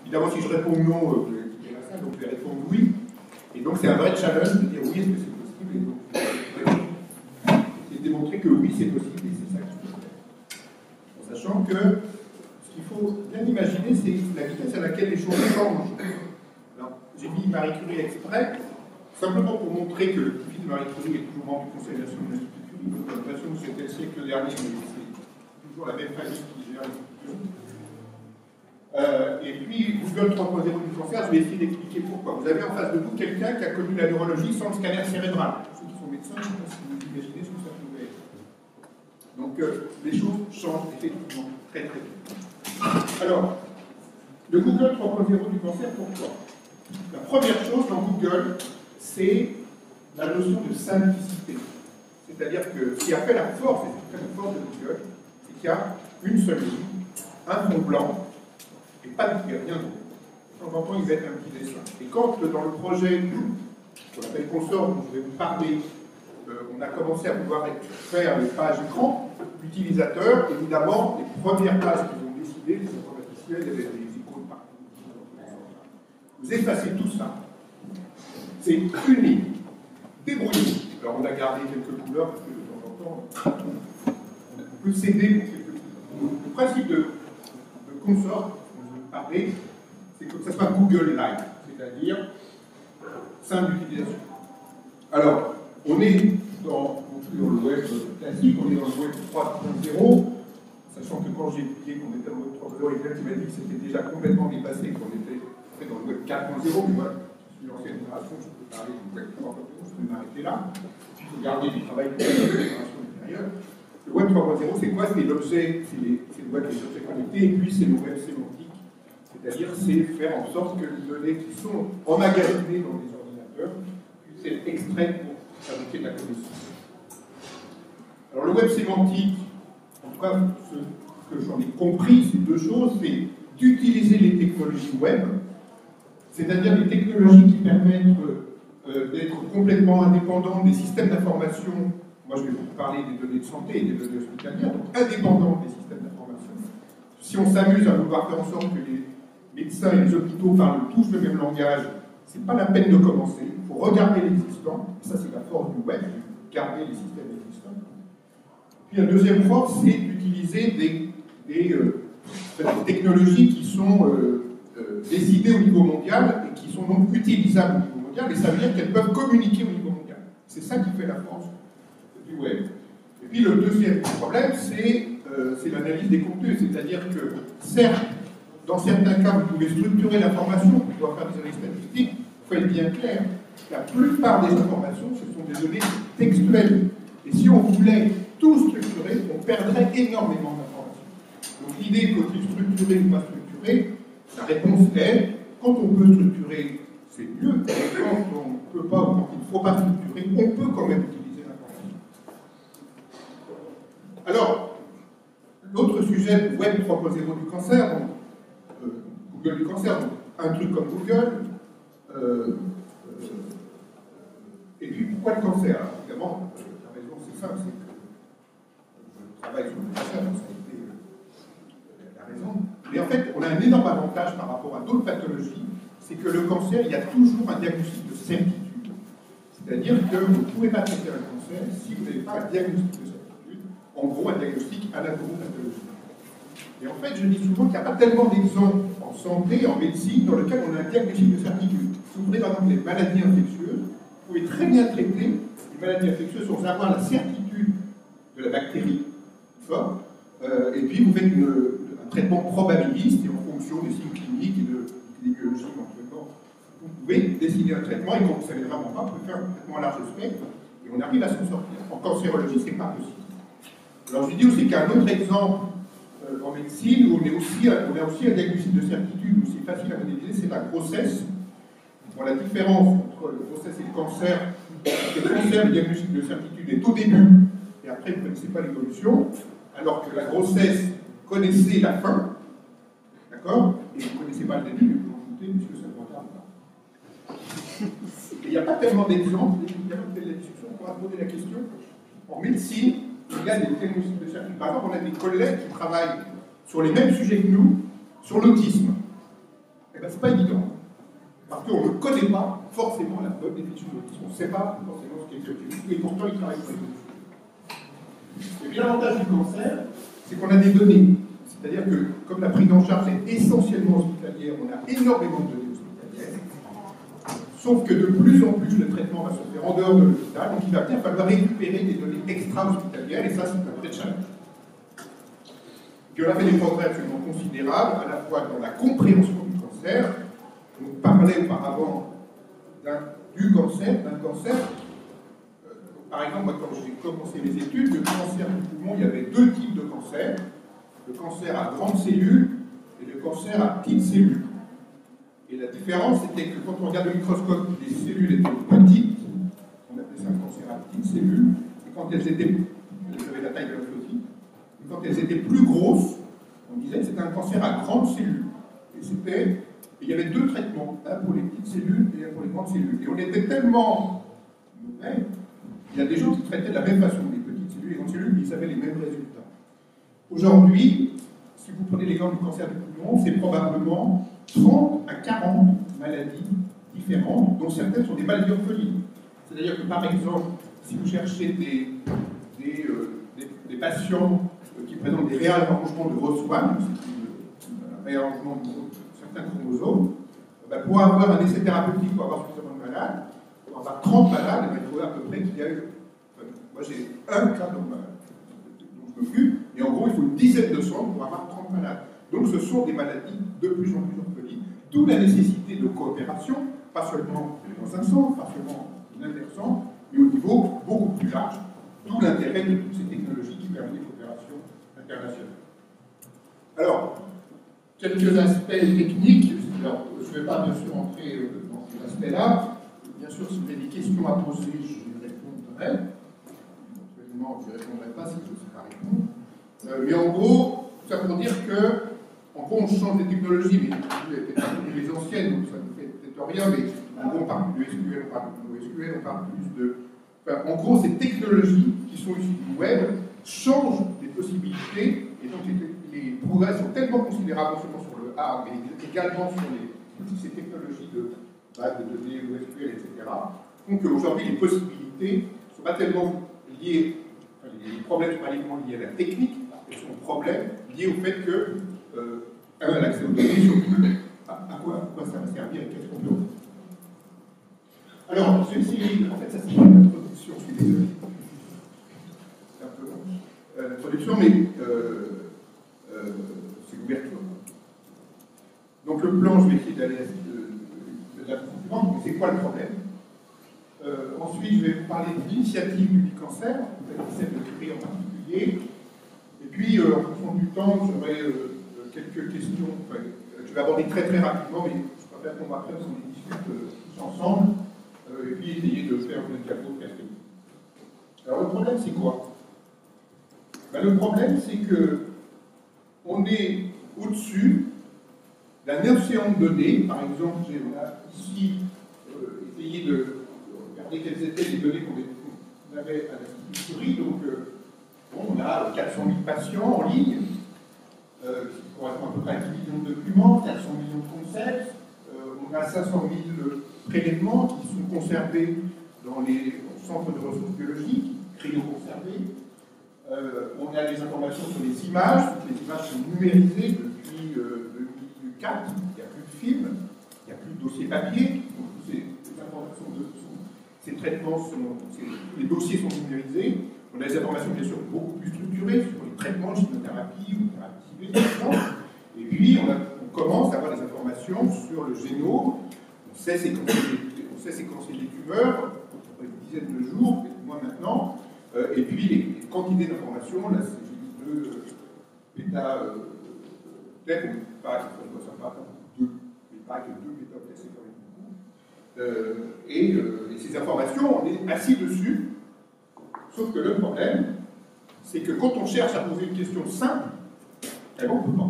Évidemment, si je réponds non, vous allez quitter la salle, donc je vais répondre oui. Et donc, c'est un vrai challenge de dire oui, est-ce que c'est possible? Et donc, c'est démontrer que oui, c'est possible, et c'est ça qu'il faut faire. En sachant que ce qu'il faut bien imaginer, c'est la vitesse à laquelle les choses changent. Alors, j'ai mis Marie Curie exprès, simplement pour montrer que le petit-fils de Marie Curie est toujours membre du conseil national de l'Institut Curie. Donc, j'ai l'impression que c'était le siècle dernier, mais c'est toujours la même famille qui gère l'institution. Et puis, Google 3.0 du cancer, je vais essayer d'expliquer pourquoi. Vous avez en face de vous quelqu'un qui a connu la neurologie sans le scanner cérébral. Ceux qui sont médecins, je ne sais pas si vous imaginez ce que ça pouvait être. Donc, les choses changent effectivement très très vite. Alors, le Google 3.0 du cancer, pourquoi? La première chose dans Google, c'est la notion de simplicité. C'est-à-dire que ce qui a fait la force, et ce qui fait la force de Google, c'est qu'il y a une seule ligne, un fond blanc, et pas de rien d'autre. De temps en temps, ils mettent un petit dessin. Et quand, dans le projet qu'on appelle Consort, dont je vais vous parler, on a commencé à pouvoir faire les pages écran, l'utilisateur, évidemment, les premières pages qu'ils ont décidé, les informaticiens, il y avait des icônes partout. Vous effacez tout ça. C'est une ligne. Débrouillez. Alors, on a gardé quelques couleurs, parce que de temps en temps, on peut céder pour quelques couleurs. Le principe de Consort, c'est que ça soit Google-like, c'est-à-dire simple d'utilisation. Alors, on est dans le web classique, on est dans le web 3.0, sachant que quand j'ai expliqué qu'on était dans le web 3.0, il m'a dit que c'était déjà complètement dépassé, qu'on était dans le web 4.0, mais moi, je suis l'ancienne génération, je peux parler du web 3.0, je peux m'arrêter là, puis il faut garder du travail pour la génération ultérieure. Le web 3.0, c'est quoi? C'est l'objet, c'est le web des objets connectés, et puis c'est le web sémantique. C'est-à-dire, c'est faire en sorte que les données qui sont emmagasinées dans les ordinateurs puissent être extraites pour fabriquer de la connaissance. Alors, le web sémantique, en tout cas, ce que j'en ai compris, c'est deux choses. C'est d'utiliser les technologies web, c'est-à-dire les technologies qui permettent d'être complètement indépendantes des systèmes d'information. Moi, je vais vous parler des données de santé et des données hospitalières, donc indépendantes des systèmes d'information. Si on s'amuse à vouloir faire en sorte que les médecins et les hôpitaux parlent tous le même langage, ce n'est pas la peine de commencer. Il faut regarder l'existant. Ça, c'est la force du web, garder les systèmes existants. Puis la deuxième force, c'est d'utiliser des technologies qui sont décidées au niveau mondial et qui sont donc utilisables au niveau mondial, et ça veut dire qu'elles peuvent communiquer au niveau mondial. C'est ça qui fait la force du web. Et puis le deuxième problème, c'est l'analyse des contenus, c'est-à-dire que, certes, dans certains cas, vous pouvez structurer l'information, vous pouvez faire des analyses statistiques, il faut être bien clair. La plupart des informations, ce sont des données textuelles. Et si on voulait tout structurer, on perdrait énormément d'informations. Donc l'idée, faut-il structurer ou pas structurer? La réponse est, quand on peut structurer, c'est mieux. Et quand on ne peut pas ou quand il ne faut pas structurer, on peut quand même utiliser l'information. Alors, l'autre sujet, Web 3.0 du cancer, Google du cancer, donc un truc comme Google. Et puis pourquoi le cancer? Alors, évidemment, la raison c'est simple, c'est que je travaille sur le cancer, donc ça a été la raison. Mais en fait, on a un énorme avantage par rapport à d'autres pathologies, c'est que le cancer, il y a toujours un diagnostic de certitude. C'est-à-dire que vous ne pouvez pas traiter un cancer si vous n'avez pas un diagnostic de certitude, en gros un diagnostic anatomopathologique. Et en fait, je dis souvent qu'il n'y a pas tellement d'exemples en santé, en médecine, dans lequel on a un diagnostic de certitude. Si vous prenez par exemple les maladies infectieuses, vous pouvez très bien traiter les maladies infectieuses sans avoir la certitude de la bactérie forte, et puis vous faites un traitement probabiliste, et en fonction des signes cliniques et de l'épidémiologie éventuellement, vous pouvez décider un traitement, et quand vous ne savez vraiment pas, vous pouvez faire un traitement à large spectre, et on arrive à s'en sortir. En cancérologie, ce n'est pas possible. Alors je dis aussi qu'un autre exemple, en médecine, où on a aussi un diagnostic de certitude, où c'est facile à modéliser, c'est la grossesse. Bon, la différence entre la grossesse et le cancer, c'est que le cancer, le diagnostic de certitude est au début, et après, vous ne connaissez pas l'évolution, alors que la grossesse, vous connaissez la fin, d'accord? Et vous ne connaissez pas le début, mais vous vous en doutez, puisque ça ne regarde pas. Et il n'y a pas tellement d'exemples, et évidemment, de la discussion, on pourra se poser la question. En médecine, il y a des diagnostics de certitude. Par exemple, on a des collègues qui travaillent sur les mêmes sujets que nous, Sur l'autisme, eh ben, c'est pas évident. Parce qu'on ne connaît pas forcément la bonne définition de l'autisme. On ne sait pas forcément ce qu'est l'autisme, et pourtant il travaille sur les données. Et bien l'avantage du cancer, c'est qu'on a des données. C'est-à-dire que, comme la prise en charge est essentiellement hospitalière, on a énormément de données hospitalières. Sauf que de plus en plus, le traitement va se faire en dehors de l'hôpital, donc il va bien falloir récupérer des données extra-hospitalières, et ça, c'est un vrai challenge. Puis on a fait des progrès absolument considérables, à la fois dans la compréhension du cancer. On parlait auparavant d'un cancer. Par exemple, moi, quand j'ai commencé mes études, le cancer du poumon, il y avait deux types de cancers. Le cancer à grandes cellules et le cancer à petites cellules. Et la différence, c'était que quand on regarde le microscope, les cellules étaient petites, on appelait ça un cancer à petites cellules, et quand elles étaient, j'avais la taille de lymphocyte, et quand elles étaient plus grosses, on disait que c'était un cancer à grandes cellules. Et il y avait deux traitements, un pour les petites cellules et un pour les grandes cellules. Et on était tellement mauvais, il y a des gens qui traitaient de la même façon, les petites cellules et les grandes cellules, mais ils avaient les mêmes résultats. Aujourd'hui, si vous prenez l'exemple du cancer du poumon, c'est probablement 30 à 40 maladies différentes, dont certaines sont des maladies orphelines. C'est-à-dire que, par exemple, si vous cherchez des patients qui présentent des réarrangements de Rossmann, c'est un réarrangement de certains chromosomes, pour avoir un essai thérapeutique, pour avoir suffisamment de malades, pour avoir 30 malades, il faut à peu près qu'il y ait... moi, j'ai un cas dont je m'occupe, et en gros, il faut une dizaine de centres pour avoir 30 malades. Donc, ce sont des maladies de plus en plus orphelines, d'où la nécessité de coopération, pas seulement dans un centre, pas seulement dans l'intercentre, mais au niveau beaucoup plus large, d'où l'intérêt de toutes ces technologies qui permettent des coopérations internationales. Alors, quelques aspects techniques. Alors, je ne vais pas bien sûr entrer dans ces aspects-là. Bien sûr, si vous avez des questions à poser, je répondrai. Éventuellement, je ne répondrai pas si je ne sais pas répondre. Mais en gros, ça pour dire que, en gros, on change des technologies, mais les anciennes, donc ça ne fait peut-être rien, mais en gros, on parle plus de SQL, on parle plus de NoSQL, on parle plus de... Enfin, en gros, ces technologies qui sont issues du web changent des possibilités, et donc les progrès sont tellement considérables, non seulement sur le hard, mais également sur ces technologies de base de données, NoSQL, etc., font qu'aujourd'hui, les possibilités ne sont pas tellement liées, enfin, les problèmes ne sont pas uniquement liés à la technique, mais sont problèmes liés au fait que l'accès aux données, surtout, à quoi ça va servir et qu'est-ce qu'on peut. Alors, je vais essayer, en fait, ça c'est une introduction, je suis désolé. C'est un peu long. L'introduction, mais c'est l'ouverture. Donc le plan, je vais essayer d'aller de la suivante, mais c'est quoi le problème? Ensuite, je vais vous parler de l'initiative du cancer, celle de CRI en particulier. Et puis, en fonction du temps, j'aurai quelques questions. Enfin, je vais aborder très rapidement, mais je préfère qu'on m'apprenne si on les discute tous ensemble. Et puis essayer de faire une diapo perspective. Alors le problème, c'est quoi? Le problème, c'est que on est au-dessus d'un océan de données. Par exemple, j'ai ici essayé de regarder quelles étaient les données qu'on avait à l'Institut Curie. Donc, on a 400 000 patients en ligne, qui correspond à peu près à 10 millions de documents, 400 millions de concepts. On a 500 000 prélèvements qui sont conservés dans les centres de ressources biologiques, cryoconservés. On a des informations sur les images. Toutes les images sont numérisées depuis 2004. Il n'y a plus de films, il n'y a plus de dossiers papier. Donc, ces informations, ces traitements, les dossiers sont numérisés. On a des informations, bien sûr, beaucoup plus structurées sur les traitements, chimiothérapie ou thérapie ciblée, par exemple. Et puis, on commence à avoir des informations sur le génome. On sait séquencer les tumeurs, après une dizaine de jours, quelques mois maintenant. Et puis, les quantités d'informations, là, c'est de bêta, peut-être, on pas, ça pas deux, mais pas que 2 bêta, c'est quand même beaucoup. Et ces informations, on est assis dessus. Sauf que le problème, c'est que quand on cherche à poser une question simple, on ne peut pas.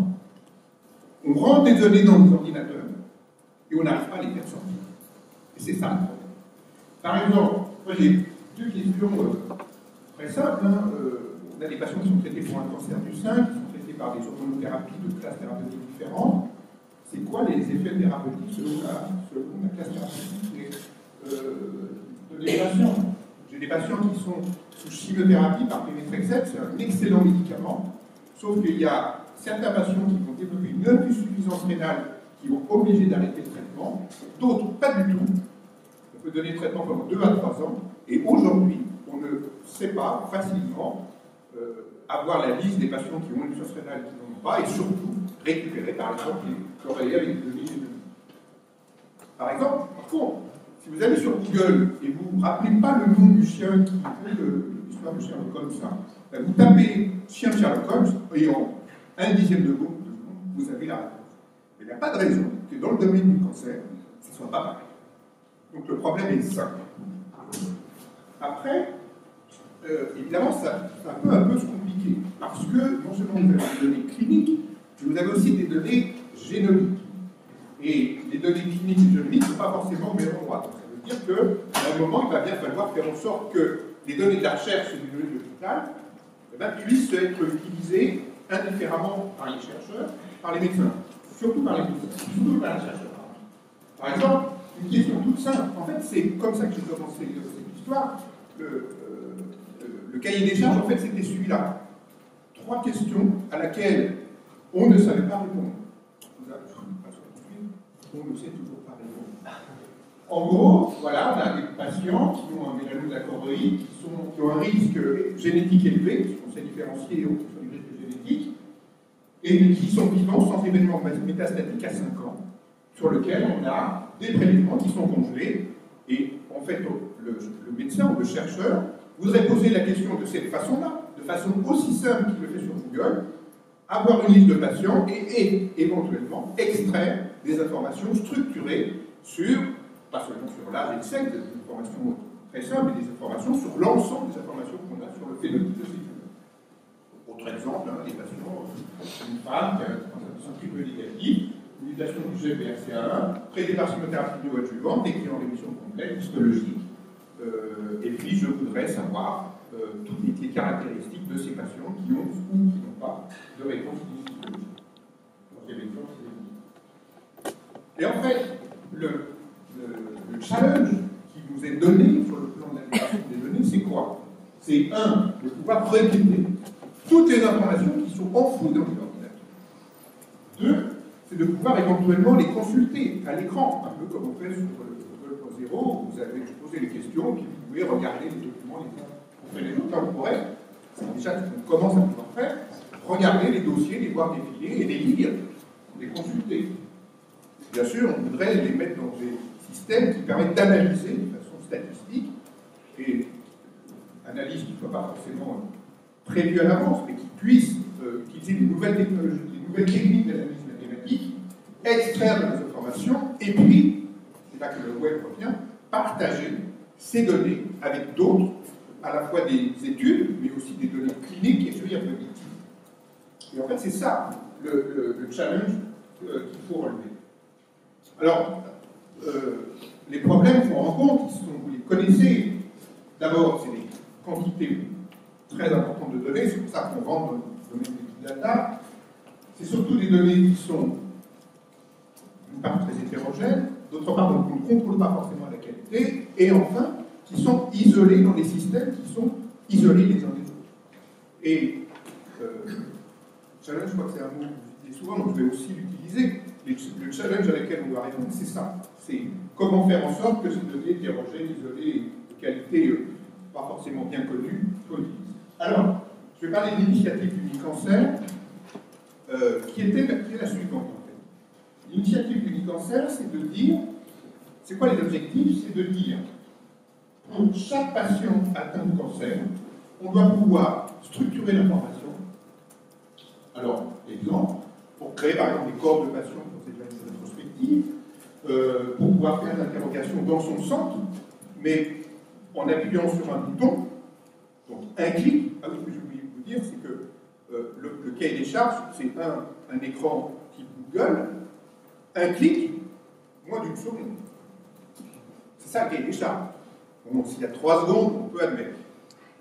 On rentre des données dans nos ordinateurs et on n'arrive pas à les faire sortir. Et c'est ça le problème. Par exemple, moi j'ai deux questions très simples. On a des patients qui sont traités pour un cancer du sein, qui sont traités par des hormonothérapies de classes thérapeutiques différentes. c'est quoi les effets thérapeutiques selon la classe thérapeutique des patients. J'ai des patients qui sont sous chimiothérapie par pémétrexate, c'est un excellent médicament, sauf qu'il y a certains patients qui vont développer une insuffisance rénale qui vont obliger d'arrêter le traitement, d'autres pas du tout. On peut donner le traitement pendant 2 à 3 ans, et aujourd'hui, on ne sait pas facilement avoir la liste des patients qui ont une insuffisance rénale et qui n'en ont pas, et surtout récupérer, par exemple, les corrélés avec les données. Par exemple, par contre, si vous allez sur Google et vous ne vous rappelez pas le nom du chien qui fait l'histoire de Sherlock Holmes, vous tapez chien Sherlock Holmes et en 1/10 de seconde, vous avez la réponse. Il n'y a pas de raison que dans le domaine du cancer, ce ne soit pas pareil. Donc le problème est simple. Après, évidemment, ça peut un peu se compliquer, parce que non seulement vous avez des données cliniques, mais vous avez aussi des données génomiques. Et les données cliniques et génomiques ne sont pas forcément au même endroit. Ça veut dire qu'à un moment, il va bien falloir faire en sorte que les données de la recherche et les données de l'hôpital puissent être utilisées indifféremment par les chercheurs, par les médecins. Surtout par les médecins, surtout par les chercheurs. Par exemple, une question toute simple. En fait, c'est comme ça que j'ai commencé cette histoire. Le cahier des charges, en fait, c'était celui-là. 3 questions à laquelle on ne savait pas répondre. On ne sait toujours pas répondre. En gros, voilà, on a des patients qui ont un mélanome de la choroïde, qui ont un risque génétique élevé, qui sont différenciés en fonction du risque génétique, et qui sont vivants sans événement métastatique à 5 ans, sur lequel on a des prélèvements qui sont congelés. Et en fait, le médecin ou le chercheur voudrait poser la question de cette façon-là, de façon aussi simple qu'il le fait sur Google, avoir une liste de patients et éventuellement extraire des informations structurées sur, pas seulement sur l'âge et le sexe, des informations très simples, mais des informations sur l'ensemble des informations qu'on a sur le phénotype de ces tumeurs. Autre exemple, des patients, une femme qui a un triple négatif, une mutation du GPRCA1, traitée par chimiothérapie néoadjuvante et qui est en rémission complète, histologique. Et puis, je voudrais savoir toutes les caractéristiques de ces patients qui ont ou qui n'ont pas de réponse histologique. Et en fait, le challenge qui vous est donné sur le plan de l'intégration des données, c'est quoi? C'est de pouvoir requêter toutes les informations qui sont enfouies dans les ordinateurs. 2, c'est de pouvoir éventuellement les consulter à l'écran, un peu comme on fait sur le 2.0, où vous avez posé les questions, puis vous pouvez regarder les documents les uns après les autres. Là, on pourrait, c'est déjà ce qu'on commence à pouvoir faire, regarder les dossiers, les voir défiler et les lire, les consulter. Bien sûr, on voudrait les mettre dans des systèmes qui permettent d'analyser de façon statistique, et analyse qui ne soit pas forcément prévue à l'avance, mais qui puisse utiliser des nouvelles technologies, des nouvelles techniques d'analyse mathématique, extraire de nos informations, et puis, c'est là que le web revient, partager ces données avec d'autres, à la fois des études, mais aussi des données cliniques et prédictives. Et en fait, c'est ça le challenge qu'il faut relever. Alors, les problèmes qu'on rencontre, vous les connaissez. D'abord, c'est des quantités très importantes de données, c'est pour ça qu'on rentre dans le domaine des big data. C'est surtout des données qui sont, d'une part, très hétérogènes, d'autre part, donc, on ne contrôle pas forcément la qualité, et enfin, qui sont isolés dans des systèmes qui sont isolés les uns des autres. Et challenge, je crois que c'est un mot que vous utilisez souvent, donc je vais aussi l'utiliser. Le challenge à laquelle on doit répondre, c'est ça. C'est comment faire en sorte que ces données hétérogènes, isolées, de qualité pas forcément bien connue, soient utilisées. Alors, je vais parler de l'initiative d'Unicancer, qui est la suivante, en fait. L'initiative d'Unicancer, c'est de dire, c'est quoi les objectifs? C'est de dire, pour chaque patient atteint de cancer, on doit pouvoir structurer l'information. Alors, exemple, pour créer par exemple des corps de patients pour cette analyse rétrospective, pour pouvoir faire l'interrogation dans son centre, mais en appuyant sur un bouton, donc un clic. Ah oui, ce que j'ai oublié de vous dire, c'est que le cahier des charges, c'est un écran type Google, un clic, moins d'une seconde. C'est ça le cahier des charges. Bon, s'il y a 3 secondes, on peut admettre.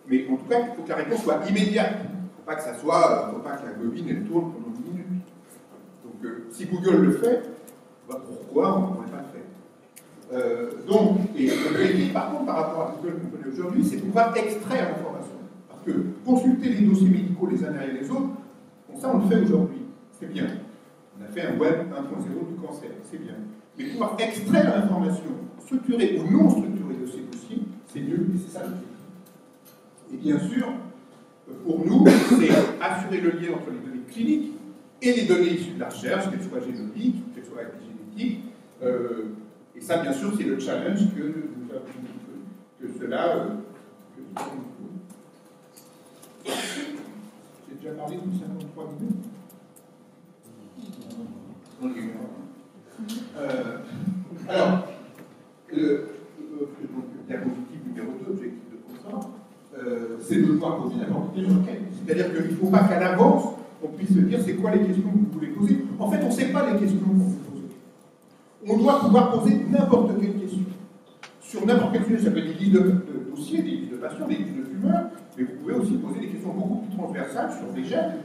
Mais en tout cas, il faut que la réponse soit immédiate. Il ne faut pas que ça soit, faut pas que la bobine elle tourne pendant 10 minutes. Donc, si Google le fait, Pourquoi on ne pourrait pas le faire? Donc, et l'objectif, par contre, par rapport à ce que nous connaissons aujourd'hui, c'est pouvoir extraire l'information. Parce que consulter les dossiers médicaux les uns derrière les autres, bon, ça on le fait aujourd'hui, c'est bien. On a fait un web 1.0 du cancer, c'est bien. Mais pouvoir extraire l'information, structurée ou non structurée de ces dossiers, c'est mieux, et c'est ça l'objectif. Et bien sûr, pour nous, c'est assurer le lien entre les données cliniques et les données issues de la recherche, qu'elles soient génomiques, qu'elles soient épigénétiques. Et ça, bien sûr, c'est le challenge que cela nous pose. J'ai déjà parlé de 53 minutes. Alors, diapositive numéro 2, objectif de constat, c'est de pouvoir poser n'importe quelle requête. C'est-à-dire qu'il ne faut pas qu'à l'avance, on puisse se dire c'est quoi les questions que vous voulez poser. En fait, on ne sait pas les questions qu'on veut poser. On doit pouvoir poser n'importe quelle question. Sur n'importe quel sujet, ça peut être des listes de dossiers, des listes de patients, des listes de tumeurs, mais vous pouvez aussi poser des questions beaucoup plus transversales sur des gènes.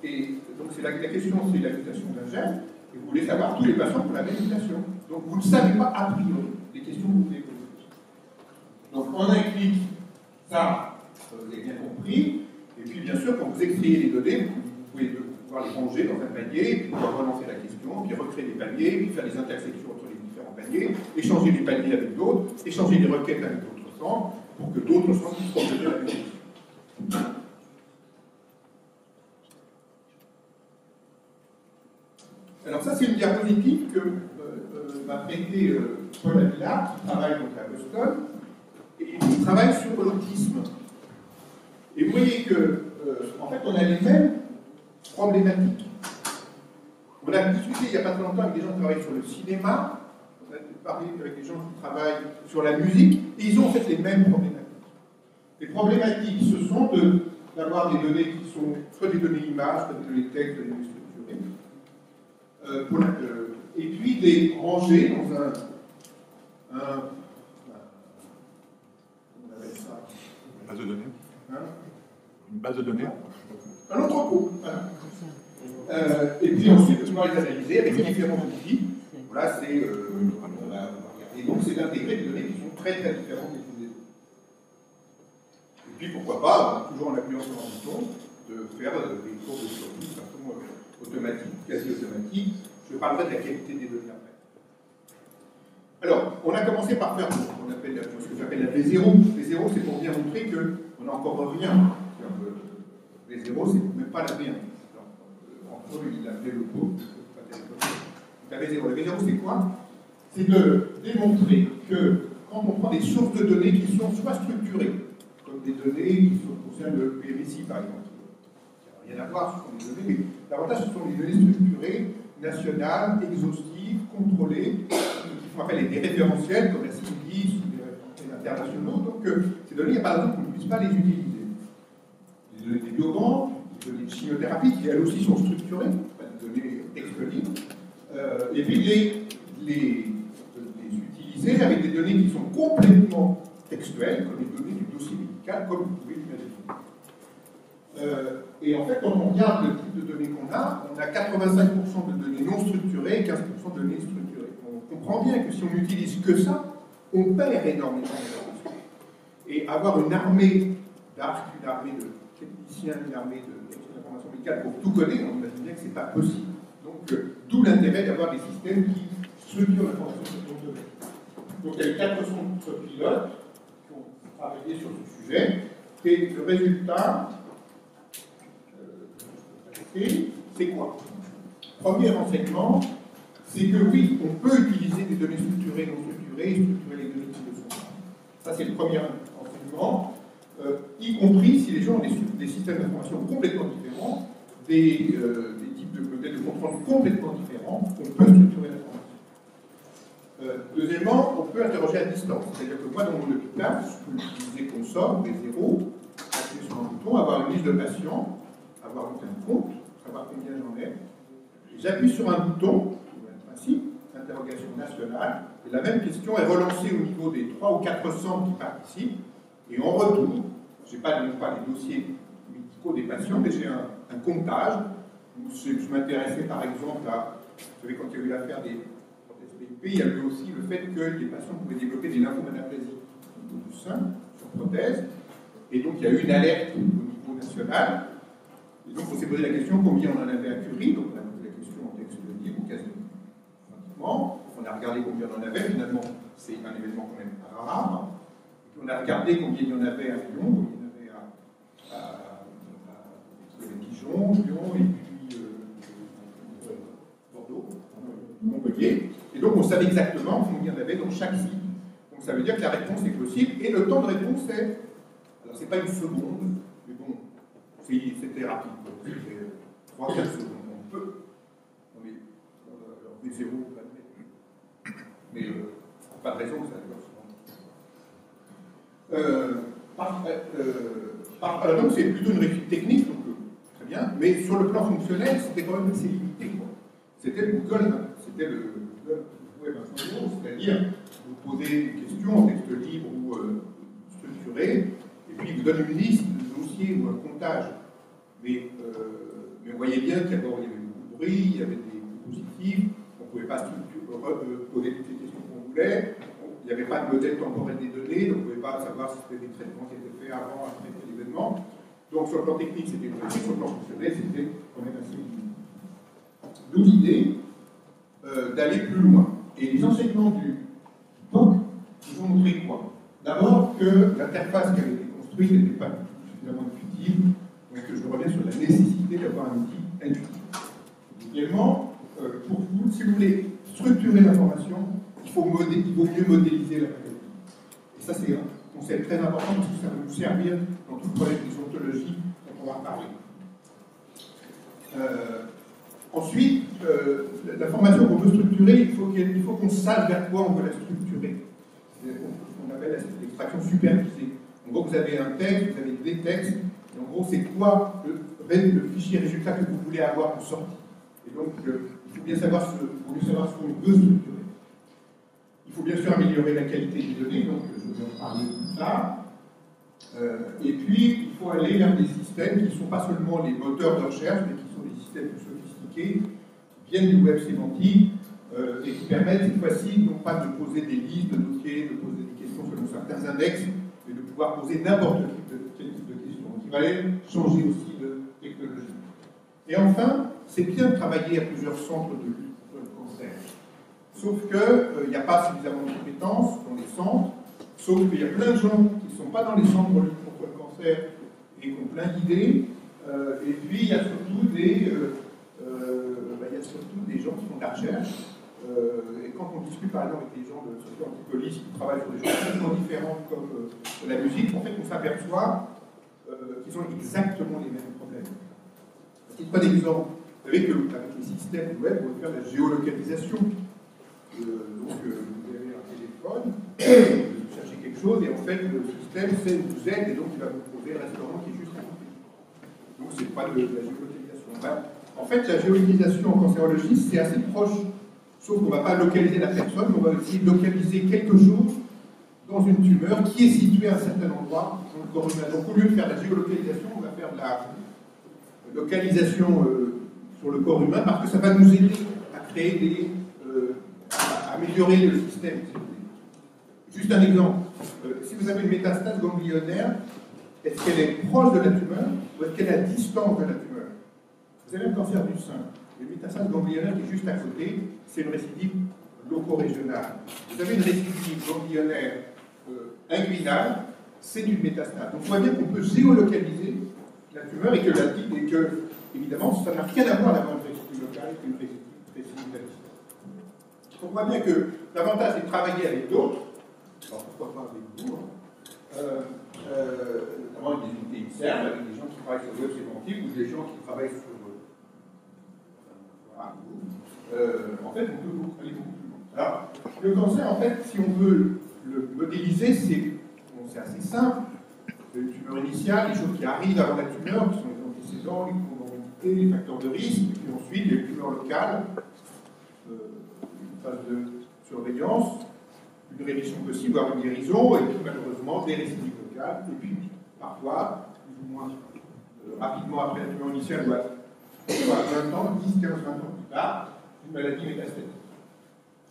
Et donc la question, c'est la mutation d'un gène, et vous voulez savoir tous les patients qui ont la même mutation. Donc vous ne savez pas a priori les questions que vous voulez poser. Donc en un clic, ça, vous avez bien compris. Et puis bien sûr, quand vous extrayez les données, vous pouvez pouvoir les ranger dans un panier, puis pouvoir relancer la question, puis recréer des paniers, puis faire des intersections entre les différents paniers, échanger les paniers avec d'autres, échanger les requêtes avec d'autres centres, pour que d'autres centres puissent proposer la même question. Alors ça, c'est une diapositive que m'a prêté Paul Avila, qui travaille donc à Boston, et qui travaille sur l'autisme. Et vous voyez que, en fait, on a les mêmes problématiques. On a discuté il n'y a pas très longtemps avec des gens qui travaillent sur le cinéma, on a parlé avec des gens qui travaillent sur la musique, et ils ont en fait les mêmes problématiques. Les problématiques, ce sont d'avoir des données qui sont soit des données images, soit des données texte, des données structurées, et puis des rangées dans on appelle ça Une base de données. Hein? Une base de données. Un entrepôt. Voilà. Et puis ensuite, on va les analyser avec différents outils. Voilà, c'est. Et donc, c'est d'intégrer des données qui sont très très différentes les unes des autres. Et puis, pourquoi pas, toujours en appuyant sur un bouton, de faire des tours de survie de façon automatique, quasi automatique. Je parlerai de la qualité des données après. Alors, on a commencé par faire ce que j'appelle la V0. V0, c'est pour bien montrer qu'on n'a encore rien. V0, c'est même pas la V1. Entre eux, il appelait le pot. La V0. La V0, c'est quoi? C'est de démontrer que quand on prend des sources de données qui sont soit structurées, comme des données qui concernent le PMSI, par exemple, il n'y a rien à voir, ce sont des données, mais davantage, ce sont des données structurées, nationales, exhaustives, contrôlées, qui font appel à des référentiels, comme la CIDIS ou des référentiels internationaux. Donc, ces données, il n'y a pas de raison qu'on ne puisse pas les utiliser. Les données des biobanques, les données de chimiothérapie, qui elles aussi sont structurées, pas des données texte libres, et puis les utiliser avec des données qui sont complètement textuelles, comme les données du dossier médical, comme vous pouvez l'imaginer. Et en fait, quand on regarde le type de données qu'on a 85% de données non structurées et 15% de données structurées. On comprend bien que si on n'utilise que ça, on perd énormément d'informations. Et avoir une armée d'arcs, une armée de techniciens, une armée d'informations médicales pour tout connaître, on imagine bien que ce n'est pas possible. Donc, d'où l'intérêt d'avoir des systèmes qui structurent l'information sur le données. Donc, il y a eu 400 pilotes qui ont travaillé sur ce sujet, et le résultat, c'est quoi? Premier renseignement, c'est que oui, on peut utiliser des données structurées, non structurées, et structurer les données qui ne sont pas. Ça, c'est le premier renseignement, y compris si les gens ont des systèmes d'information complètement différents, des types de modèles de contrôle complètement différents, on peut structurer l'information. Deuxièmement, on peut interroger à distance. C'est-à-dire que moi, dans mon hôpital, je peux utiliser console, des zéros, appuyer sur un bouton, avoir une liste de patients, avoir donc un compte, savoir combien j'en ai. J'appuie sur un bouton, un principe, interrogation nationale, et la même question est relancée au niveau des 300 ou 400 qui participent, et en retour, je n'ai pas les dossiers médicaux des patients, mais j'ai un comptage. Je m'intéressais par exemple à, vous savez, quand il y a eu l'affaire des PIP, il y avait aussi le fait que les patients pouvaient développer des lymphométaplasies au niveau du sein, sur prothèse, et donc il y a eu une alerte au niveau national. Et donc on s'est posé la question combien on en avait à Curie, donc on a posé la question en texte libre, ou quasi pratiquement. On a regardé combien on en avait, finalement c'est un événement quand même rare. Et puis on a regardé combien il y en avait à Lyon, combien il y en avait à Dijon, Lyon, et puis Bordeaux, Montpellier. Et donc on savait exactement combien il y en avait dans chaque site. Donc ça veut dire que la réponse est possible, et le temps de réponse c'est, alors c'est pas une seconde, mais bon, c'était rapide, c'était 3-4 secondes, on peut. Non mais, alors V0, mais pas de raison que ça dure souvent. Donc c'est plutôt une réussite technique, donc très bien, mais sur le plan fonctionnel, c'était quand même assez limité. C'était le Google, c'était le Web 1.0, c'est-à-dire vous posez une question en texte libre ou structuré, et puis il vous donne une liste de dossiers ou un comptage. Mais on voyait bien qu'il y avait beaucoup de bruit, il y avait des dispositifs, on ne pouvait pas poser toutes les questions qu'on voulait, il n'y avait pas de modèle temporel des données, donc on ne pouvait pas savoir si c'était des traitements qui étaient faits avant, après l'événement. Donc sur le plan technique, c'était une réussite, sur le plan fonctionnel, c'était quand même assez limité. D'où l'idée d'aller plus loin. Et les enseignements du POC nous ont montré quoi? D'abord que l'interface qui avait été construite n'était pas suffisamment intuitive, donc je reviens sur la nécessité d'avoir un outil intuitif. Deuxièmement, pour vous, si vous voulez structurer l'information, il vaut mieux modéliser la maladie. Et ça, c'est un concept très important parce que ça va nous servir dans tout le problème des ontologies dont on va parler. Ensuite, l'information qu'on veut structurer, il faut qu'on sache vers quoi on veut la structurer. C'est ce qu'on appelle l'extraction supervisée. En gros, vous avez un texte, vous avez des textes, et en gros, c'est quoi le fichier résultat que vous voulez avoir en sortie. Et donc, il faut bien savoir ce qu'on veut structurer. Il faut bien sûr améliorer la qualité des données, donc je vais en parler plus tard. Et puis, il faut aller vers des systèmes qui ne sont pas seulement les moteurs de recherche, mais qui sont des systèmes plus sophistiqués, qui viennent du web sémantique, et qui permettent cette fois-ci non pas de poser des listes de dossiers, de poser des questions selon certains index, mais de pouvoir poser n'importe quel type de questions. Donc il va aller changer aussi de technologie. Et enfin, c'est bien de travailler à plusieurs centres de lutte contre le cancer. Sauf qu'il n'y a pas suffisamment de compétences dans les centres, sauf qu'il y a plein de gens qui ne sont pas dans les centres de lutte contre le cancer et qui ont plein d'idées. Et puis il y a surtout des gens qui font de la recherche. Et quand on discute par exemple avec des gens de Société Antipolis qui travaillent sur des choses complètement différentes comme la musique, en fait on s'aperçoit qu'ils ont exactement les mêmes problèmes. Si je prends des exemples, vous savez qu'avec les systèmes web, on peut faire de la géolocalisation. Donc vous avez un téléphone, vous cherchez quelque chose, et en fait le système sait où vous êtes, et donc il va vous trouver un restaurant qui est juste à côté. Donc c'est pas de la géolocalisation. En fait, la géolocalisation en cancérologie, c'est assez proche. Sauf qu'on ne va pas localiser la personne, mais on va essayer de localiser quelque chose dans une tumeur qui est située à un certain endroit dans le corps humain. Donc au lieu de faire de la géolocalisation, on va faire de la localisation sur le corps humain parce que ça va nous aider à créer à améliorer le système. Juste un exemple. Si vous avez une métastase ganglionnaire, est-ce qu'elle est proche de la tumeur ou est-ce qu'elle est à distance de la tumeur? Vous avez un cancer du sein. Le métastase ganglionnaire qui est juste à côté, c'est une récidive loco-régionale. Vous avez une récidive ganglionnaire inguinale, c'est une métastase. Donc on voit bien qu'on peut géolocaliser la tumeur et que évidemment, ça n'a rien à voir avec une récidive locale qu'une récidive distante. On voit bien que l'avantage est de travailler avec d'autres, alors pourquoi pas avec vous, notamment avec des unités externes, avec des gens qui travaillent sur le web sémantique ou des gens qui travaillent sur en fait, on peut aller beaucoup plus loin. Alors, le cancer, en fait, si on veut le modéliser, c'est assez simple. C'est une tumeur initiale, les choses qui arrivent avant la tumeur, qui sont les antécédents, les comorbidités, les facteurs de risque, et puis ensuite, les tumeurs locales, une phase de surveillance, une rémission possible, voire une guérison, et puis malheureusement, des récidives locales, et puis parfois, plus ou moins rapidement après la tumeur initiale, 20 ans, 10, 15, 20 ans plus tard, une maladie métastatique.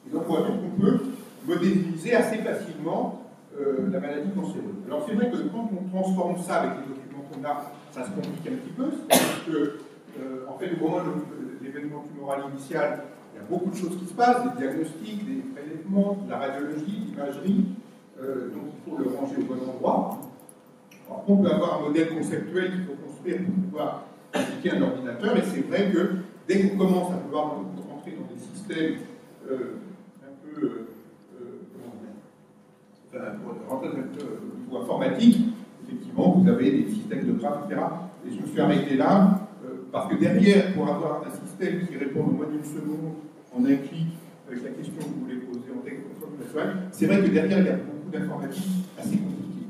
Et donc on voit qu'on peut modéliser assez facilement la maladie cancéreuse. Alors c'est vrai que quand on transforme ça avec les documents qu'on a, ça se complique un petit peu, c'est-à-dire que en fait, au moment de l'événement tumoral initial, il y a beaucoup de choses qui se passent, des diagnostics, des prélèvements, de la radiologie, de l'imagerie, donc il faut le ranger au bon endroit. Alors, on peut avoir un modèle conceptuel qu'il faut construire pour pouvoir appliquer un ordinateur, et c'est vrai que dès qu'on commence à pouvoir rentrer dans des systèmes un peu, pour rentrer au niveau informatique, effectivement, vous avez des systèmes de graphes, etc. Et je me suis arrêté là, parce que derrière, pour avoir un système qui répond en moins d'une seconde, en un clic, avec la question que vous voulez poser en texte, c'est vrai que derrière, il y a beaucoup d'informatique assez compliquée.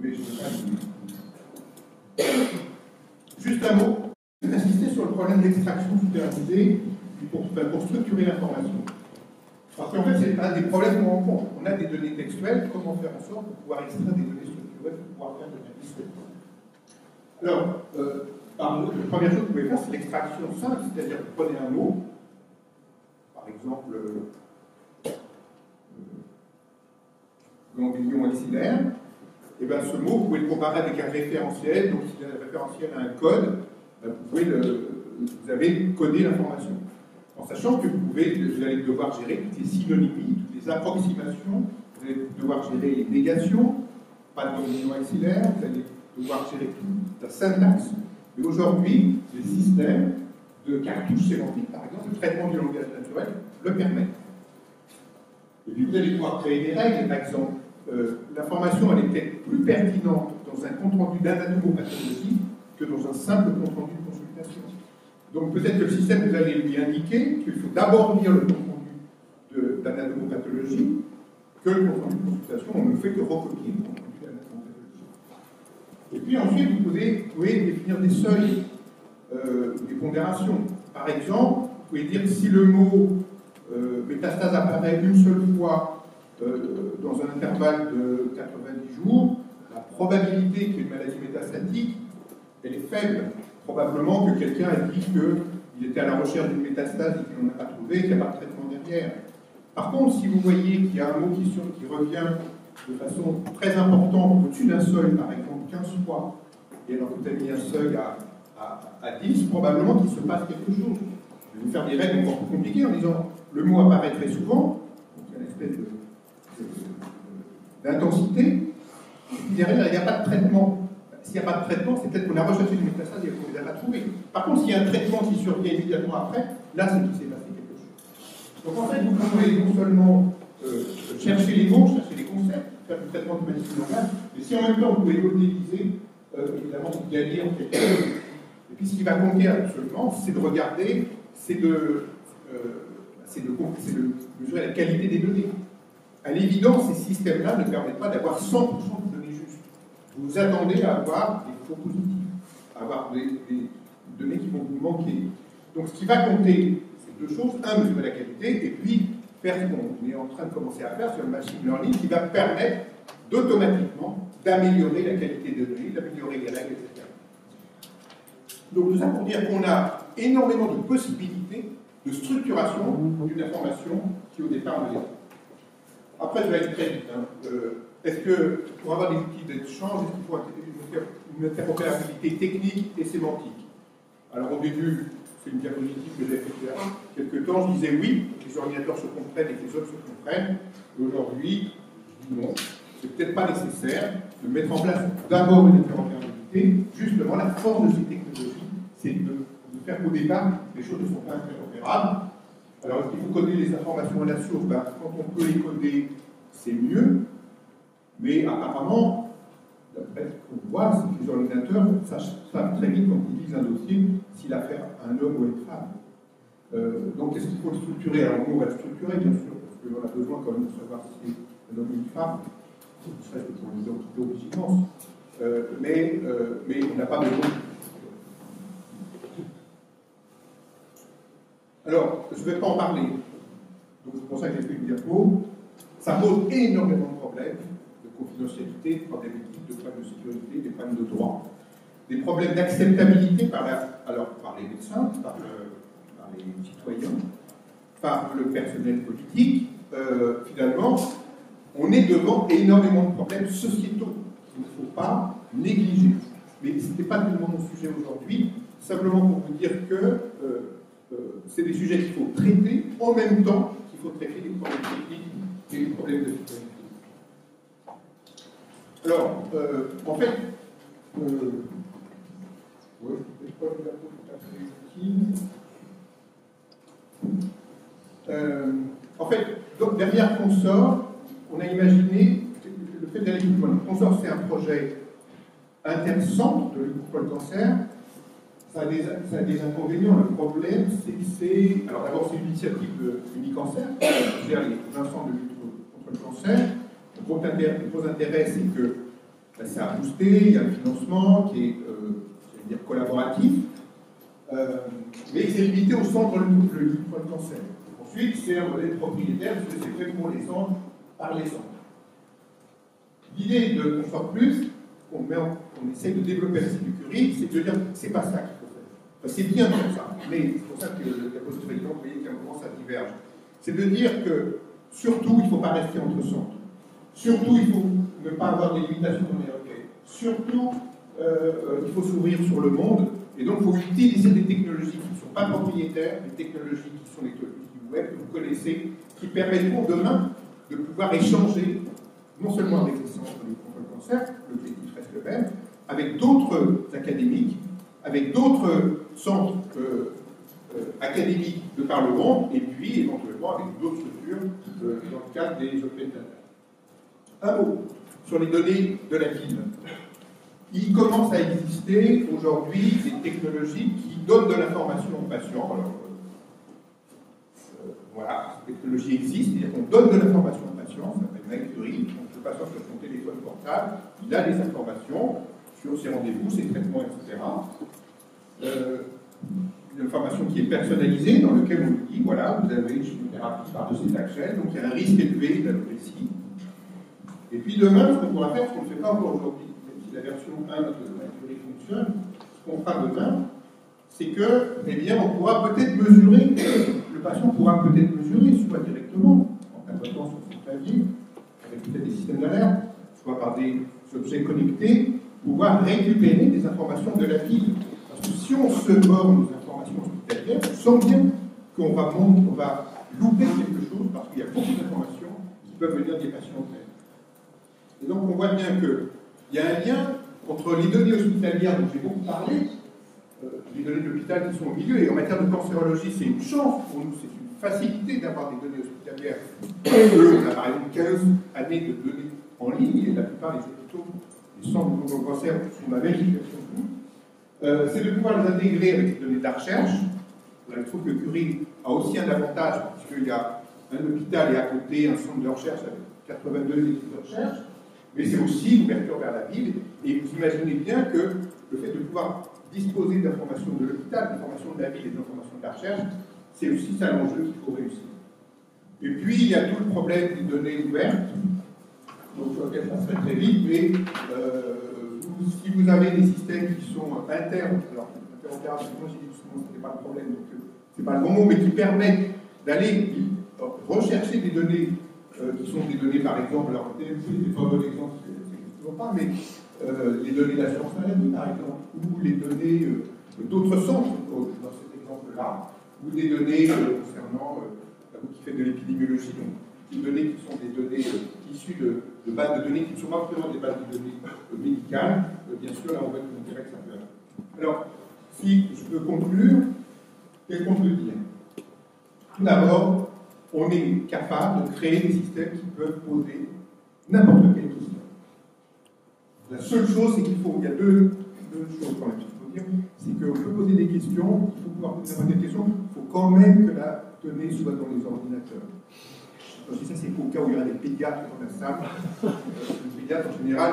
Mais je ne vais pas y venir. Juste un mot, je vais insister sur le problème d'extraction supervisée pour structurer l'information. Parce qu'en fait, c'est un des problèmes qu'on rencontre. On a des données textuelles, comment faire en sorte de pouvoir extraire des données structurées pour pouvoir faire de l'analyse. Alors, la première chose que vous pouvez faire, c'est l'extraction simple, c'est-à-dire que vous prenez un mot, par exemple, ganglion axillaire, et bien ce mot, vous pouvez le comparer avec un référentiel, donc si le référentiel a un code, vous avez codé l'information. En sachant que vous allez devoir gérer toutes les synonymies, toutes les approximations, vous allez devoir gérer les négations, pas de ganglion axillaire, vous allez devoir gérer toute la syntaxe. Et aujourd'hui, les systèmes de cartouches sémantiques, par exemple, le traitement du langage naturel, le permettent. Et puis vous allez pouvoir créer des règles, par exemple. L'information, elle est peut-être plus pertinente dans un compte-rendu d'anatomopathologie que dans un simple compte-rendu de consultation. Donc peut-être que le système, vous allez lui indiquer qu'il faut d'abord lire le compte-rendu d'anatomopathologie que le compte-rendu de consultation. On ne fait que recopier le compte-rendu d'anatomopathologie. Et puis ensuite, vous pouvez définir des seuils, des pondérations. Par exemple, vous pouvez dire que si le mot métastase apparaît une seule fois dans un intervalle de 90 jours, la probabilité qu'il y ait une maladie métastatique, elle est faible. Probablement que quelqu'un a dit qu'il était à la recherche d'une métastase et qu'il n'en a pas trouvé, qu'il n'y a pas de traitement derrière. Par contre, si vous voyez qu'il y a un mot qui revient de façon très importante au-dessus d'un seuil, par exemple 15 fois, et alors que vous avez mis un seuil à 10, probablement qu'il se passe quelque chose. Je vais vous faire des règles encore plus compliquées en disant le mot apparaît très souvent, donc il y a une espèce d'intensité, et puis derrière, il n'y a pas de traitement. S'il n'y a pas de traitement, c'est peut-être qu'on a recherché une métastase et qu'on ne les a pas trouvées. Par contre, s'il y a un traitement qui survient immédiatement après, là, c'est qu'il s'est passé quelque chose. Donc en fait, vous pouvez non seulement chercher les mots, chercher les concepts, faire du traitement de médecine normale, mais si en même temps vous pouvez modéliser, évidemment, vous gagnez en quelque chose. Et puis ce qui va compter absolument, c'est de regarder, c'est de mesurer la qualité des données. À l'évidence, ces systèmes-là ne permettent pas d'avoir 100% de données justes. Vous attendez à avoir des faux positifs, à avoir des données qui vont vous manquer. Donc ce qui va compter, c'est deux choses. Un, mesurer la qualité, et puis faire ce qu'on est en train de commencer à faire sur le machine learning, qui va permettre d'automatiquement d'améliorer la qualité des données, d'améliorer les règles, etc. Donc tout ça pour dire qu'on a énormément de possibilités de structuration d'une information qui au départ ne l'est pas. Après, je vais aller très vite. Est-ce que, pour avoir des outils d'échange, est-ce qu'il faut une interopérabilité technique et sémantique? Alors, au début, c'est une diapositive que j'avais fait il y a quelques temps, je disais oui, les ordinateurs se comprennent et que les autres se comprennent. Et aujourd'hui, je dis non, c'est peut-être pas nécessaire de mettre en place d'abord une interopérabilité. Justement, la force de ces technologies, c'est de faire qu'au départ, les choses ne sont pas interopérables. Alors, est-ce qu'il faut coder les informations à la source? Quand on peut les coder, c'est mieux. Mais apparemment, d'après ce qu'on voit, c'est que les ordinateurs savent très vite quand ils lisent un dossier s'il a affaire à un homme ou à une femme. Donc, est-ce qu'il faut le structurer? Alors, nous, on va le structurer, bien sûr, parce qu'on a besoin quand même de savoir si c'est un homme ou une femme, ne serait-ce que pour l'identité originaire. Mais on n'a pas besoin. Alors, je ne vais pas en parler. Donc, c'est pour ça que j'ai fait une diapo. Ça pose énormément de problèmes de confidentialité, de problèmes d'éthique, de problèmes de sécurité, des problèmes de droit, des problèmes d'acceptabilité par les médecins, par les citoyens. par le personnel politique, finalement, on est devant énormément de problèmes sociétaux qu'il ne faut pas négliger. Mais ce n'était pas tellement mon sujet aujourd'hui, simplement pour vous dire que c'est des sujets qu'il faut traiter en même temps qu'il faut traiter les problèmes techniques et les problèmes de sécurité. Alors, en fait, en fait, donc, derrière Consort, on a imaginé le fait d'aller plus loin. Consort, c'est un projet intercentre de lutte contre le cancer. Ça a des inconvénients. Le problème, c'est que c'est. Alors, d'abord, c'est une initiative Unicancer, qui gère les centres de lutte contre le cancer. Le gros intérêt, c'est que ça a boosté, il y a un financement qui est collaboratif, mais c'est limité au centre de lutte contre le cancer. Ensuite, c'est un modèle propriétaire, parce que c'est fait pour les centres, par les centres. L'idée de Consort Plus, qu'on essaie de développer à l'Institut Curie, c'est de dire c'est pas ça qu'il faut faire. Enfin, c'est bien comme ça, mais c'est pour ça que la pose de l'exemple, vous voyez qu'à un moment ça diverge. C'est de dire que, surtout, il ne faut pas rester entre centres. Surtout, il faut ne pas avoir des limitations dans les requêtes. Surtout, il faut s'ouvrir sur le monde, et donc il faut utiliser des technologies qui ne sont pas propriétaires, des technologies qui sont les technologies du web, que vous connaissez, qui permettront demain de pouvoir échanger, non seulement avec les centres de lutte contre le cancer, l'objectif reste le même, avec d'autres académiques, avec d'autres centres académiques de par le monde, et puis éventuellement avec d'autres structures dans le cadre des open data. Un mot sur les données de la ville. Il commence à exister aujourd'hui des technologies qui donnent de l'information aux patients. Alors, voilà, ces technologies existent, c'est-à-dire qu'on donne de l'information aux patients, ça s'appelle Marie Curie, donc le patient sur son téléphone portable, il a des informations sur ses rendez-vous, ses traitements, etc. Une information qui est personnalisée, dans laquelle on dit, voilà, vous avez une chimiothérapie par de cet accès, donc il y a un risque élevé d'alopécie. Et puis demain, ce qu'on pourra faire, ce qu'on ne fait pas encore aujourd'hui, même si la version 1 de la théorie fonctionne, ce qu'on fera demain, c'est que, eh bien, on pourra peut-être mesurer, le patient pourra peut-être mesurer, soit directement, en tapotant sur son clavier, avec peut-être des systèmes d'alerte, soit par des objets connectés, pouvoir récupérer des informations de la ville. Parce que si on se borne aux informations hospitalières, on sent bien qu'on va louper quelque chose, parce qu'il y a beaucoup d'informations qui peuvent venir des patients eux-mêmes. Et donc on voit bien qu'il y a un lien entre les données hospitalières dont j'ai beaucoup parlé, les données de l'hôpital qui sont au milieu, et en matière de cancérologie, c'est une chance pour nous, c'est une facilité d'avoir des données hospitalières. On a par exemple 15 années de données en ligne, et la plupart des hôpitaux, les centres de cancer sont la même situation que nous. C'est de pouvoir les intégrer avec les données de la recherche. Je trouve que Curie a aussi un avantage, puisqu'il y a un hôpital et à côté un centre de recherche avec 82 équipes de recherche. Mais c'est aussi l'ouverture vers la ville, et vous imaginez bien que le fait de pouvoir disposer d'informations de l'hôpital, d'informations de la ville et d'informations de la recherche, c'est aussi ça l'enjeu qu'il faut réussir. Et puis, il y a tout le problème des données ouvertes, donc sur lequel je passerai très vite, mais si vous avez des systèmes qui sont internes, alors interopérables, moi j'ai dit souvent que ce n'était pas le problème, donc c'est pas le bon mot, mais qui permettent d'aller rechercher des données qui sont des données, par exemple, alors TMC, c'est pas un bon exemple, c'est toujours pas, mais les données de l'assurance maladie, par exemple, ou les données d'autres centres, dans cet exemple-là, ou des données concernant vous qui faites de l'épidémiologie, donc des données qui sont des données issues de bases de données qui ne sont pas vraiment des bases de données médicales, bien sûr, là on va être en direct un peu. Alors, si je peux conclure, qu'est-ce qu'on peut dire? Tout d'abord, on est capable de créer des systèmes qui peuvent poser n'importe quelle question. La seule chose, c'est qu'il faut, il y a deux choses quand même qu'il faut dire, c'est qu'on peut poser des questions, il faut pouvoir poser des questions, il faut quand même que la donnée soit dans les ordinateurs. Quand je dis ça, c'est au cas où il y aura des pédiatres dans la salle. Les pédiatres, en général,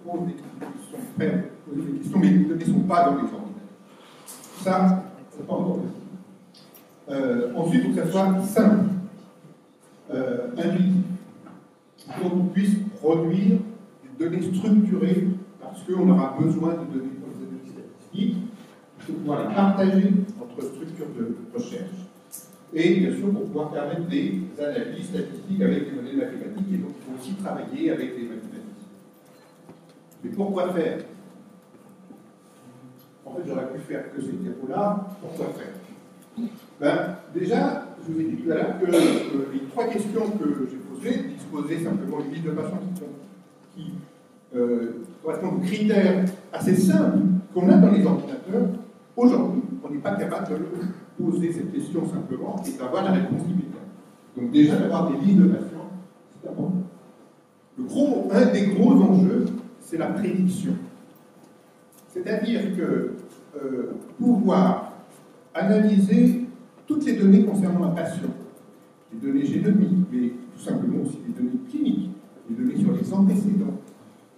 posent des questions, sont prêts à poser des questions, mais les données ne sont pas dans les ordinateurs. Ça, c'est pas encore possible. Ensuite, il faut que ça soit simple. Intuitif. Il faut qu'on puisse produire des données structurées parce qu'on aura besoin de données pour les analyses statistiques. Il faut pouvoir les partager entre structures de recherche. et bien sûr pour pouvoir permettre des analyses statistiques avec des modèles mathématiques, et donc il faut aussi travailler avec les mathématiques. Mais pourquoi faire? En fait, j'aurais pu faire que ces diapos-là. Pourquoi faire? Ben, déjà, je vous ai dit tout à l'heure que les trois questions que j'ai posées, disposer simplement une liste de patients qui correspondent aux critères assez simples qu'on a dans les ordinateurs, aujourd'hui, on n'est pas capable de poser cette question simplement et d'avoir la réponse immédiate. Donc déjà, d'avoir des listes de patients, c'est important. Un des gros enjeux, c'est la prédiction. C'est-à-dire que pouvoir analyser toutes les données concernant un patient, les données génomiques, mais tout simplement aussi les données cliniques, les données sur les antécédents,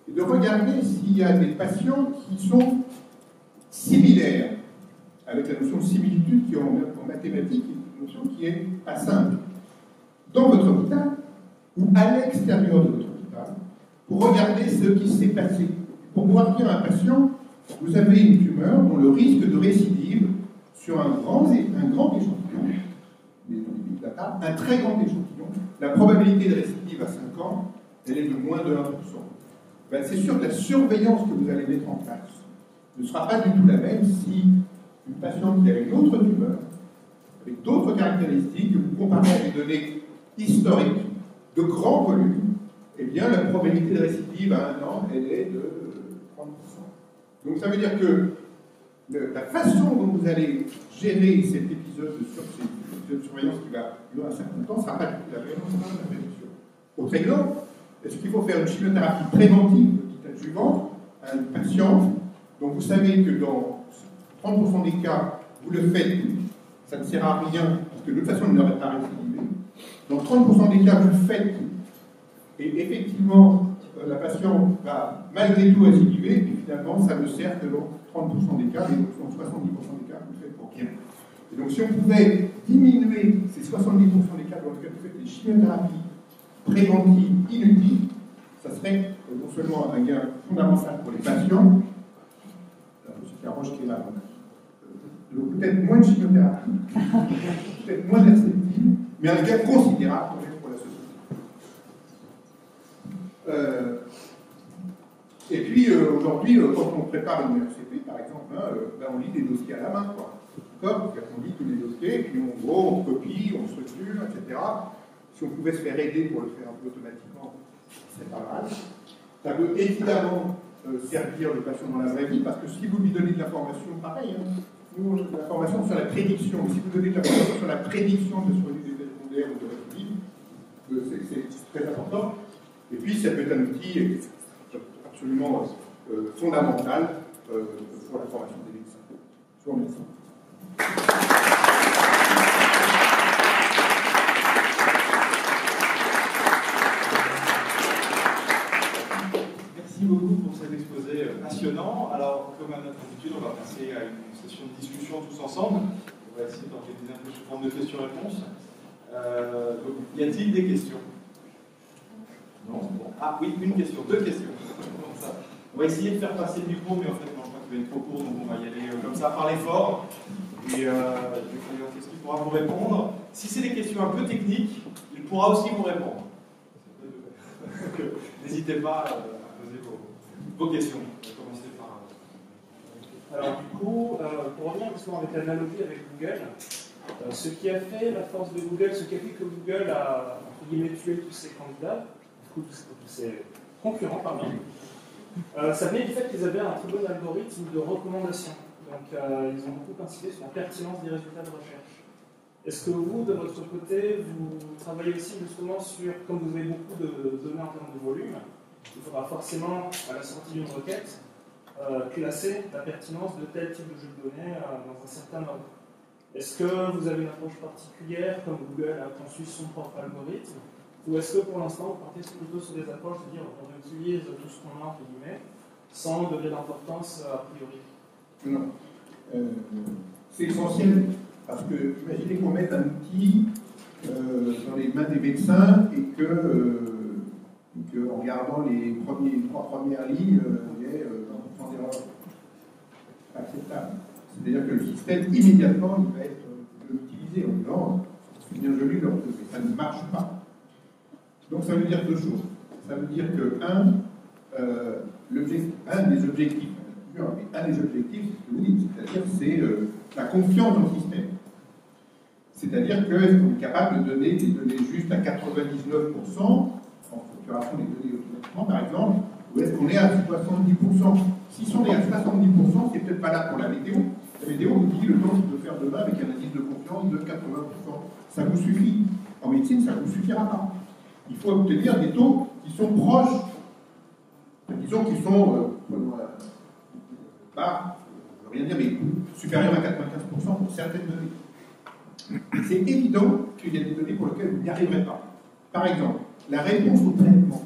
et de regarder s'il y a des patients qui sont similaires, avec la notion de similitude qui est en mathématiques, une notion qui est pas simple, dans votre hôpital ou à l'extérieur de votre hôpital, pour regarder ce qui s'est passé. Pour pouvoir dire à un patient, vous avez une tumeur dont le risque de récidive sur un grand échantillon, un très grand échantillon, la probabilité de récidive à 5 ans, elle est de moins de 1%. Ben, c'est sûr que la surveillance que vous allez mettre en place ne sera pas du tout la même si une patiente qui a une autre tumeur, avec d'autres caractéristiques, que vous comparez à des données historiques de grand volume, eh bien la probabilité de récidive à 1 an, elle est de 30%. Donc ça veut dire que la façon dont vous allez gérer cet épisode de surveillance qui va durer un certain temps ne sera pas du tout la même prévention. Autre exemple, est-ce qu'il faut faire une chimiothérapie préventive de petite adjuvante à un patient dont vous savez que dans 30% des cas, vous le faites, ça ne sert à rien, parce que de toute façon, il n'aurait pas récidivé. Dans 30% des cas, vous le faites, et effectivement, la patiente va malgré tout récidiver, et finalement, ça ne sert que dans 30% des cas, et donc dans 70% des cas, vous le faites pour rien. Et donc, si on pouvait diminuer ces 70% des cas dans lesquels vous faites des chimiothérapies préventives inutiles, ça serait non seulement un gain fondamental pour les patients, c'est Caroche qui est là, donc peut-être moins de chimiothérapie, peut-être moins d'herceptine, mais un gain considérable pour la société. Et puis aujourd'hui, quand on prépare une RCP, par exemple, on lit des dossiers à la main, quoi. D'accord ? On lit tous les dossiers, puis on copie, on structure, etc. Si on pouvait se faire aider pour le faire un peu automatiquement, c'est pas mal. Ça peut évidemment servir le patient dans la vraie vie, parce que si vous lui donnez de l'information, pareil, nous, de l'information sur la prédiction, si vous donnez de l'information sur la prédiction de survenue des effets secondaires ou de récidive, c'est très important. Et puis, ça peut être un outil absolument fondamental pour la formation des médecins. Je vous remercie. Merci beaucoup pour cet exposé passionnant. Alors, comme à notre habitude, on va passer à une session de discussion tous ensemble. On va essayer d'organiser un peu sous forme de questions-réponses. Y a-t-il des questions? Non? Bon. Ah oui, une question, deux questions. On va essayer de faire passer le micro, mais en fait, non, je crois que ça va être trop court, donc on va y aller comme ça, par l'effort. Et qu'est-ce qu'il pourra vous répondre? Si c'est des questions un peu techniques, il pourra aussi vous répondre. N'hésitez pas à poser vos questions. On va commencer par... Alors du coup, pour revenir justement avec l'analogie avec Google, ce qui a fait la force de Google, ce qui a fait que Google a, entre guillemets, tué tous ses candidats, tous ses concurrents, pardon, ça venait du fait qu'ils avaient un très bon algorithme de recommandation. Donc ils ont beaucoup insisté sur la pertinence des résultats de recherche. Est-ce que vous, de votre côté, vous travaillez aussi justement sur, comme vous avez beaucoup de données en termes de volume, il faudra forcément, à la sortie d'une requête, classer la pertinence de tel type de jeu de données dans un certain ordre. Est-ce que vous avez une approche particulière, comme Google a conçu son propre algorithme, ou est-ce que pour l'instant vous partez plutôt sur des approches de dire on utilise tout ce qu'on a, entre guillemets, sans degré d'importance a priori? Non. C'est essentiel, parce que imaginez qu'on mette un outil dans les mains des médecins et que en regardant les trois premières lignes, il y ait 20% d'erreur. Acceptable. C'est-à-dire que le système, immédiatement, il va être utilisé en disant ne marche pas. Donc ça veut dire deux choses. Ça veut dire que, un des objectifs, c'est ce que vous dites, c'est-à-dire c'est la confiance dans le système. C'est-à-dire que est-ce qu'on est capable de donner des données justes à 99% en structuration des données automatiquement, par exemple, ou est-ce qu'on est à 70%? Si on est à 70%, c'est peut-être pas là pour la météo. La météo vous dit le temps qu'il peut faire demain avec un indice de confiance de 80%. Ça vous suffit. En médecine, ça ne vous suffira pas. Il faut obtenir des taux qui sont proches, disons qui sont pas, je ne veux rien dire, mais supérieurs à 95% pour certaines données. C'est évident qu'il y a des données pour lesquelles vous n'y arriverez pas. Par exemple, la réponse au traitement.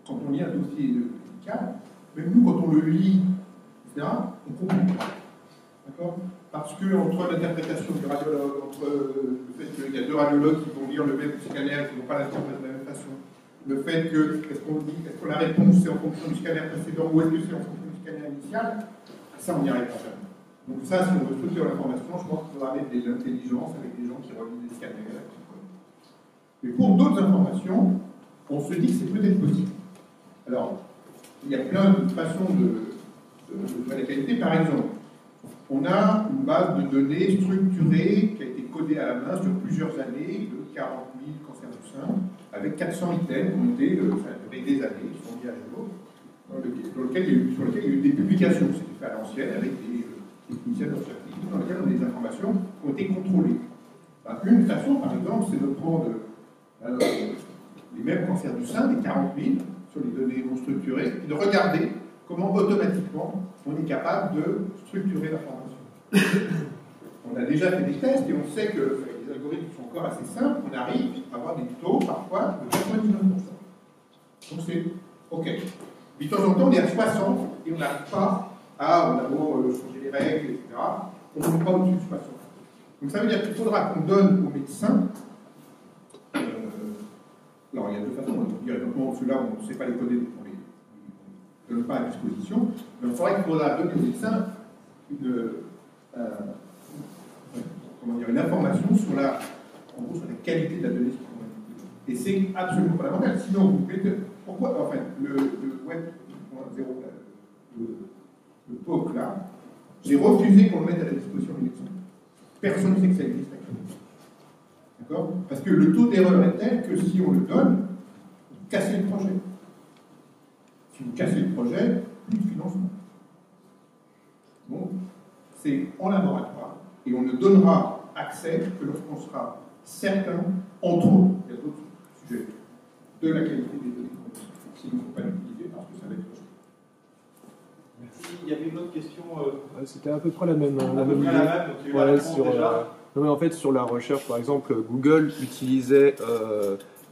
Quand on lit un dossier médical, même nous, quand on le lit, etc., on comprend pas. D'accord? Parce que entre l'interprétation du radiologue, entre le fait qu'il y a deux radiologues qui vont lire le même scanner et qui ne vont pas l'interpréter de la même façon, le fait que, est-ce que la réponse c'est en fonction du scanner précédent ou est-ce que c'est en fonction du scanner initial, ça on n'y arrive pas jamais. Donc ça, si on veut structurer l'information, je pense qu'il faudra mettre de l'intelligence avec des gens qui relisent des scanners. Mais pour d'autres informations, on se dit que c'est peut-être possible. Alors, il y a plein de façons de la qualité. Par exemple, on a une base de données structurée qui a été codée à la main sur plusieurs années, de 40 000 cancers du sein, avec 400 items qui ont été, ça a duré des années, qui sont mis à jour, sur lesquels il y a eu des publications. C'était fait à l'ancienne avec des techniciens de recherche clinique, dans lesquels on a des informations qui ont été contrôlées. Une façon, par exemple, c'est de prendre les mêmes cancers du sein, les 40 000, sur les données non structurées, et de regarder comment automatiquement on est capable de structurer l'information. On a déjà fait des tests et on sait que les algorithmes sont encore assez simples, on arrive à avoir des taux parfois de 99%. Donc c'est OK. De temps en temps, on est à 60 et on n'arrive pas à, on a beau changer les règles, etc. On ne monte pas au-dessus de 60. Donc ça veut dire qu'il faudra qu'on donne aux médecins. Alors il y a deux façons. Ceux-là, on ne sait pas les coder, on ne les donne pas à disposition. Mais il faudrait qu'il faudra donner aux médecins une information sur la qualité de la donnée. Et c'est absolument fondamental. Sinon, vous mettez. Pourquoi, enfin, le Web 2.0, le POC là, j'ai refusé qu'on le mette à la disposition des médecins. Personne ne sait que ça existe actuellement. D'accord? Parce que le taux d'erreur est tel que si on le donne, vous cassez le projet. Si vous cassez le projet, plus de financement. Donc, c'est en laboratoire et on ne donnera accès que lorsqu'on sera certain, entre autres, il y a d'autres sujets, de la qualité des données. S'il ne faut pas l'utiliser parce que ça va être rejeté. Merci. Il y avait une autre question. C'était à peu près la même. Non, mais en fait, sur la recherche, par exemple, Google utilisait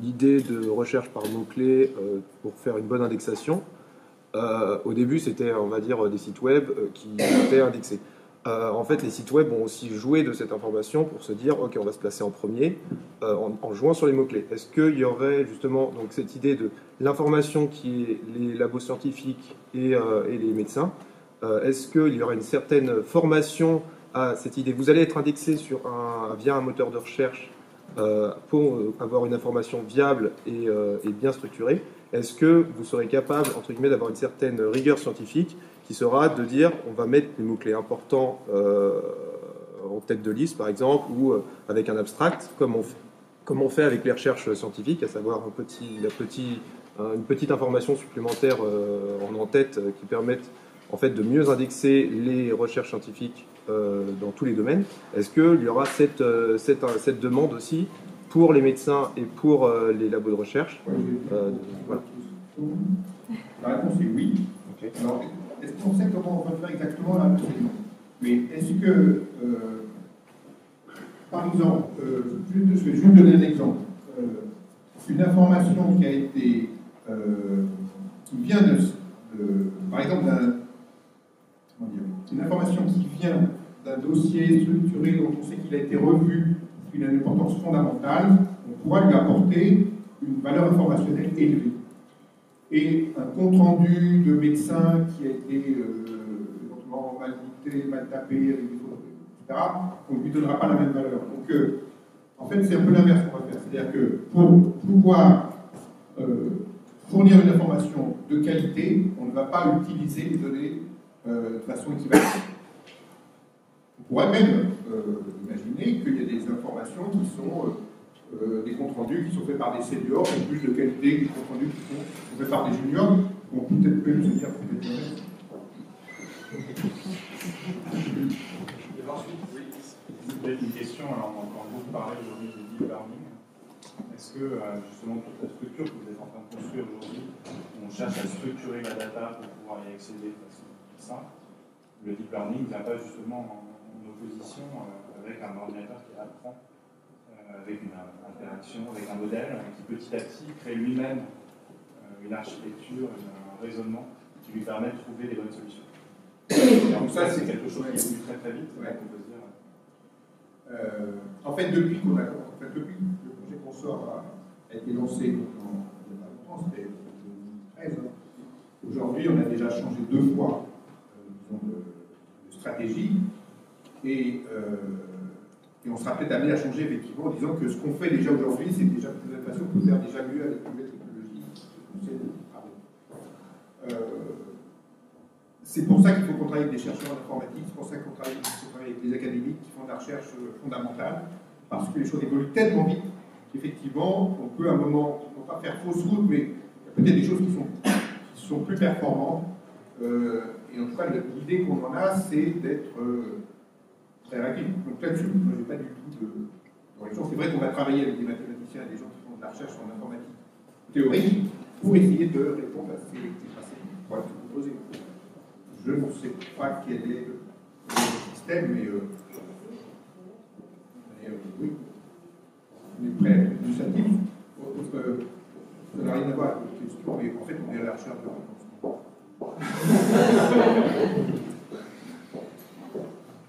l'idée de recherche par mots-clés pour faire une bonne indexation. Au début, c'était, on va dire, des sites web qui étaient indexés. En fait, les sites web ont aussi joué de cette information pour se dire, OK, on va se placer en premier en jouant sur les mots-clés. Est-ce qu'il y aurait justement donc, cette idée de l'information qui est les labos scientifiques et les médecins? Est-ce qu'il y aurait une certaine formation à cette idée? Vous allez être indexé via un moteur de recherche pour avoir une information viable et bien structurée. Est-ce que vous serez capable, entre guillemets, d'avoir une certaine rigueur scientifique qui sera de dire on va mettre les mots-clés importants en tête de liste, par exemple, ou avec un abstract, comme on fait avec les recherches scientifiques, à savoir une petite information supplémentaire en tête qui permettent en fait, de mieux indexer les recherches scientifiques dans tous les domaines. Est-ce qu'il y aura cette demande aussi pour les médecins et pour les labos de recherche? Voilà. La réponse est oui. Okay. Alors, est-ce qu'on sait comment on va faire exactement la réponse? Mais est-ce que, par exemple, je vais juste donner un exemple. Une information qui a été, qui vient par exemple, une information qui vient d'un dossier structuré dont on sait qu'il a été revu, qu'il a une importance fondamentale, on pourra lui apporter une valeur informationnelle élevée. Et un compte-rendu de médecin qui a été éventuellement mal dicté, mal tapé, avec des fautes, etc., on ne lui donnera pas la même valeur. Donc, en fait, c'est un peu l'inverse qu'on va faire. C'est-à-dire que pour pouvoir fournir une information de qualité, on ne va pas utiliser les données de façon équivalente. On pourrait même imaginer qu'il y a des informations qui sont des comptes rendus qui sont faits par des seniors, qui ont plus de qualité que des comptes rendus qui sont faits par des juniors, qui vont peut-être même se dire peut-être. Peut-être une question, alors on entend beaucoup parler aujourd'hui de deep learning. Est-ce que justement toute la structure que vous êtes en train de construire aujourd'hui, on cherche à structurer la data pour pouvoir y accéder de façon simple, le deep learning ne vient pas justement en opposition avec un ordinateur qui apprend, avec une interaction, avec un modèle qui petit à petit crée lui-même une architecture, un raisonnement qui lui permet de trouver les bonnes solutions. Donc ça, c'est quelque chose qui évolue très très vite, ouais. on peut se dire. En fait, depuis que le projet Consort a été lancé, c'était en 2013, aujourd'hui, on a déjà changé 2 fois de stratégie et on sera peut-être amené à changer effectivement en disant que ce qu'on fait déjà aujourd'hui, c'est déjà de toute façon qu'on peut faire déjà mieux avec une nouvelle technologie. C'est pour ça qu'il faut qu'on travaille avec des chercheurs en informatique, c'est pour ça qu'on travaille avec des académiques qui font de la recherche fondamentale, parce que les choses évoluent tellement vite qu'effectivement, on peut à un moment, on ne va pas faire fausse route, mais il y a peut-être des choses qui sont plus performantes. Et en tout cas, l'idée qu'on en a, c'est d'être très rapide. Donc là-dessus, je n'ai pas du tout de réaction. C'est vrai qu'on va travailler avec des mathématiciens et des gens qui font de la recherche en informatique théorique pour essayer de répondre à ces problèmes que vous posez. Je ne sais pas quel est le système, mais oui, on est prêt à être initiative. Ça n'a rien à voir avec votre question, mais en fait, on est à la recherche de réponses.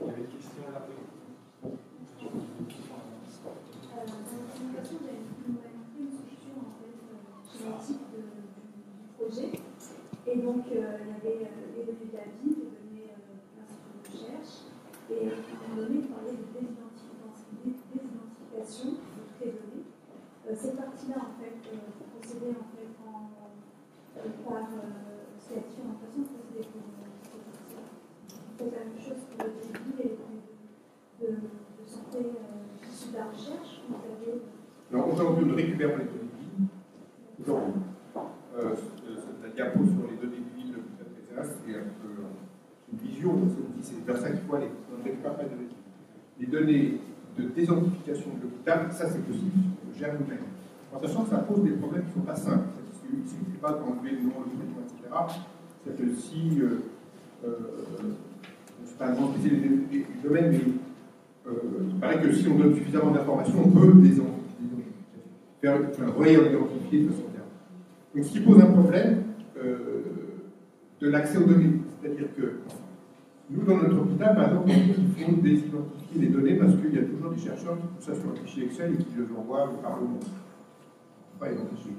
Il y avait une question là. Et donc, il y avait les données de la vie, les données de l'institut de recherche, et à un moment donné, il parlait de désidentification de toutes les données. Cette partie-là, en fait, procédait en fait par statut en façon de procéder pour cette partie-là. C'est la même chose pour les données de vie et les données de santé issues de la recherche. Vous avez... Alors aujourd'hui, on récupère les données de vie. Aujourd'hui, la diapo sur les données de ville, etc., c'est un peu une vision, c'est vers ça qu'il faut aller. On ne récupère pas de données. Les données de désidentification de l'hôpital, ça c'est possible, on le gère nous-mêmes. En sachant que ça pose des problèmes qui ne sont pas simples. Il ne suffit pas d'enlever le nom, le prénom, etc. C'est que si, je ne sais pas vraiment spécialiser les domaines, mais il paraît que si on donne suffisamment d'informations, on peut faire réidentifier de façon claire. Donc ce qui pose un problème de l'accès aux données. C'est-à-dire que nous, dans notre hôpital, par exemple, il faut désidentifier les données parce qu'il y a toujours des chercheurs qui font ça sur un fichier Excel et qui le envoient au Parlement. On ne peut pas identifier.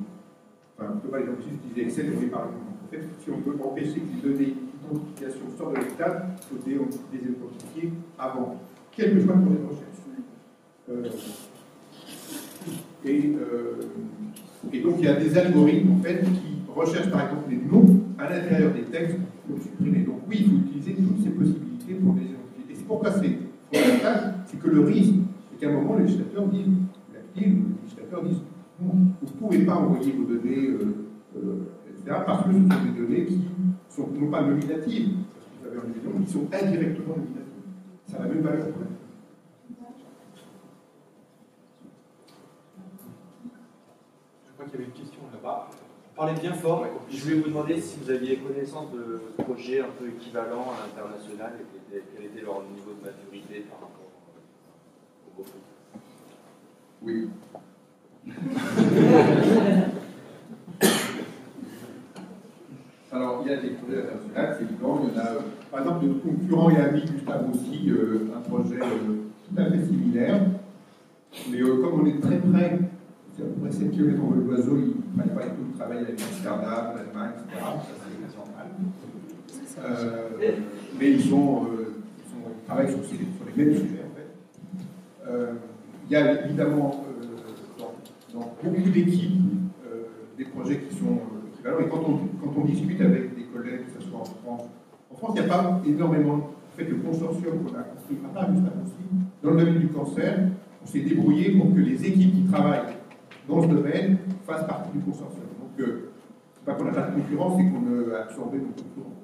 Enfin, on ne peut pas identifier utiliser Excel et envoyer par le Parlement. En fait, si on veut empêcher que les données d'identification sortent de l'hôpital, il faut les identifier avant. Quel que soit le projet de recherche. Et donc, il y a des algorithmes en fait, qui recherchent par exemple les noms à l'intérieur des textes pour les supprimer. Donc, oui, il faut utiliser toutes ces possibilités pour les identifier. Et c'est pourquoi c'est fondamental, c'est que le risque, c'est qu'à un moment, les législateurs disent, vous ne pouvez pas envoyer vos données, etc., parce que ce sont des données qui sont non pas nominatives, parce que vous avez un évident, mais qui sont indirectement nominatives. Ça a la même valeur pour elle. Je crois qu'il y avait une question là-bas. Parlez bien fort. Je voulais vous demander si vous aviez connaissance de projets un peu équivalents à l'international et quel était leur niveau de maturité par rapport au beau. Oui. Alors, il y a des projets internationaux, c'est évident. Il y en a, par exemple, notre concurrent et ami Gustave aussi, un projet tout à fait similaire. Mais comme on est très près, c'est à peu près 7 km en vol d'oiseau, il ne fallait pas du tout travailler avec Amsterdam, l'Allemagne, etc. Ça, c'est normal. Mais ils travaillent sur les mêmes sujets, en fait. Il y a évidemment, beaucoup d'équipes, des projets qui sont équivalents. Et quand on discute avec des collègues, que ce soit en France, il n'y a pas énormément. En fait, le consortium qu'on a construit, pas juste a construit, dans le domaine du cancer, on s'est débrouillé pour que les équipes qui travaillent dans ce domaine fassent partie du consortium. Donc, c'est pas qu'on n'a pas de concurrence, c'est qu'on a absorbé nos concurrents.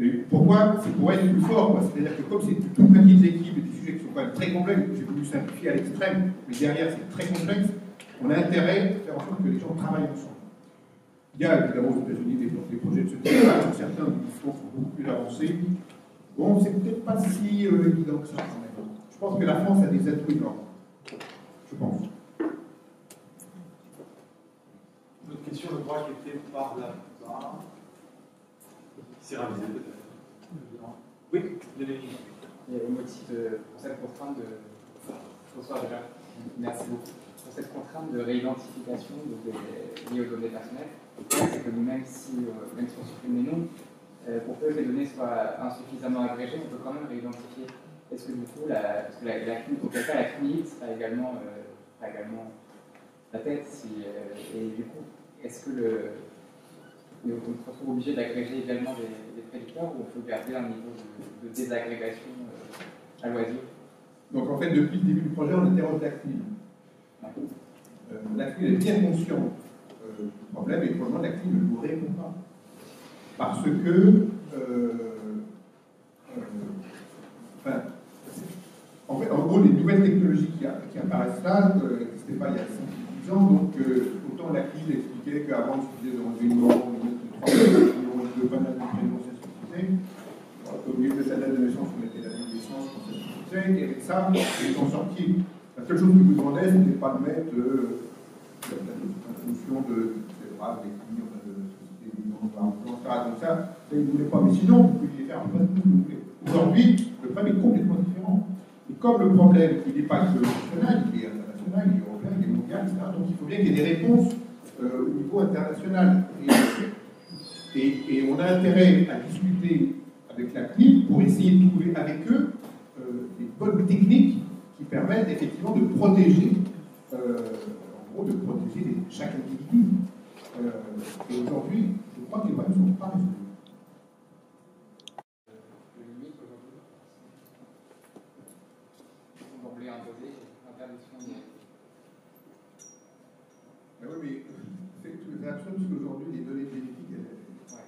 Et pourquoi? C'est pour être plus fort. C'est-à-dire que comme c'est de toutes petites équipes et des sujets qui sont quand même très complexes, j'ai voulu simplifier à l'extrême, mais derrière c'est très complexe, on a intérêt à faire en sorte que les gens travaillent ensemble. Il y a évidemment aux États-Unis des projets de ce type-là, certains sont beaucoup plus avancés. Bon, c'est peut-être pas si évident que ça quand même. Je pense que la France a des atouts énormes. Je pense. Une autre question, je crois, qui était par là-bas. C'est ravisé peut-être. Oui, Léonie. Et au motif pour cette contrainte de. Bonsoir déjà. Merci beaucoup. Pour cette contrainte de réidentification liée aux données personnelles, c'est que même si on supprime les noms, pour peu que les données soient insuffisamment agrégées, on peut quand même réidentifier. Est-ce que du coup, parce que auquel cas la CNIL a également la tête, et du coup, est-ce que on se retrouve obligé d'agréger également les prédicteurs ou on peut garder un niveau de désagrégation à loisir? Donc en fait, depuis le début du projet, on interroge la CNIL. La CNIL est bien consciente du problème et pour le moment, la CNIL ne nous répond pas. Parce que, en fait, en gros, les nouvelles technologies qui apparaissent là n'existaient pas il y a 5 ou 10 ans, donc autant la CNIL expliquait qu'avant, il suffisait de relever une norme, de 3 millions de panneaux de prénom, ça suffisait. Au milieu de sa date de naissance, on mettait la date de naissance, ça suffisait, et avec ça, ils sont sortis. La seule chose qu'ils vous demandaient, ce n'était pas de mettre la notion de cérébrale, d'équilibre, donc ça, ils ne voulaient pas. Mais sinon, vous pouviez faire un peu tout ce que vous voulez. Aujourd'hui, le problème est complètement différent. Et comme le problème, il n'est pas que national, il est international, il est européen, il est mondial, etc. Donc il faut bien qu'il y ait des réponses au niveau international. Et on a intérêt à discuter avec la CNIL pour essayer de trouver avec eux des bonnes techniques qui permettent effectivement de protéger, en gros, de protéger chaque individu. Et aujourd'hui, je crois que les problèmes ne sont pas résolus. D'emblée imposer l'interdiction de. Ben oui, mais c'est absurde parce qu'aujourd'hui, les données génétiques,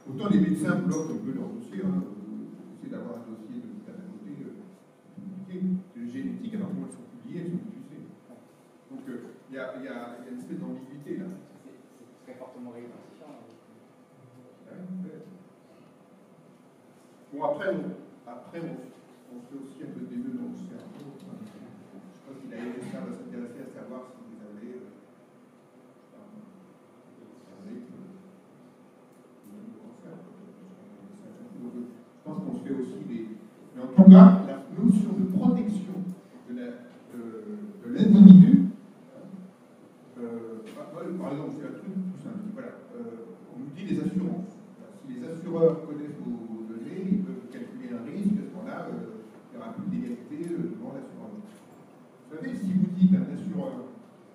autant les médecins bloquent un peu leur dossier, essayer d'avoir un dossier de l'état à côté, publié, les génétiques, alors comment elles sont publiées, elles sont diffusées. Donc il y a une espèce d'ambiguïté là. C'est très fortement réidentifiant. Bon, après, on fait aussi un peu des nœuds dans le cerveau. Je pense qu'il a aidé ça à s'intéresser à savoir si vous avez je pense qu'on se fait aussi des. Mais en tout cas, la notion de protection de l'individu, par exemple, c'est un truc tout simple. Voilà, on nous dit les assurances. Si les assureurs connaissent vos données, ils peuvent calculer un risque, à ce moment-là, il n'y aura plus d'égalité devant l'assurance. Vous savez, si vous dites à un assureur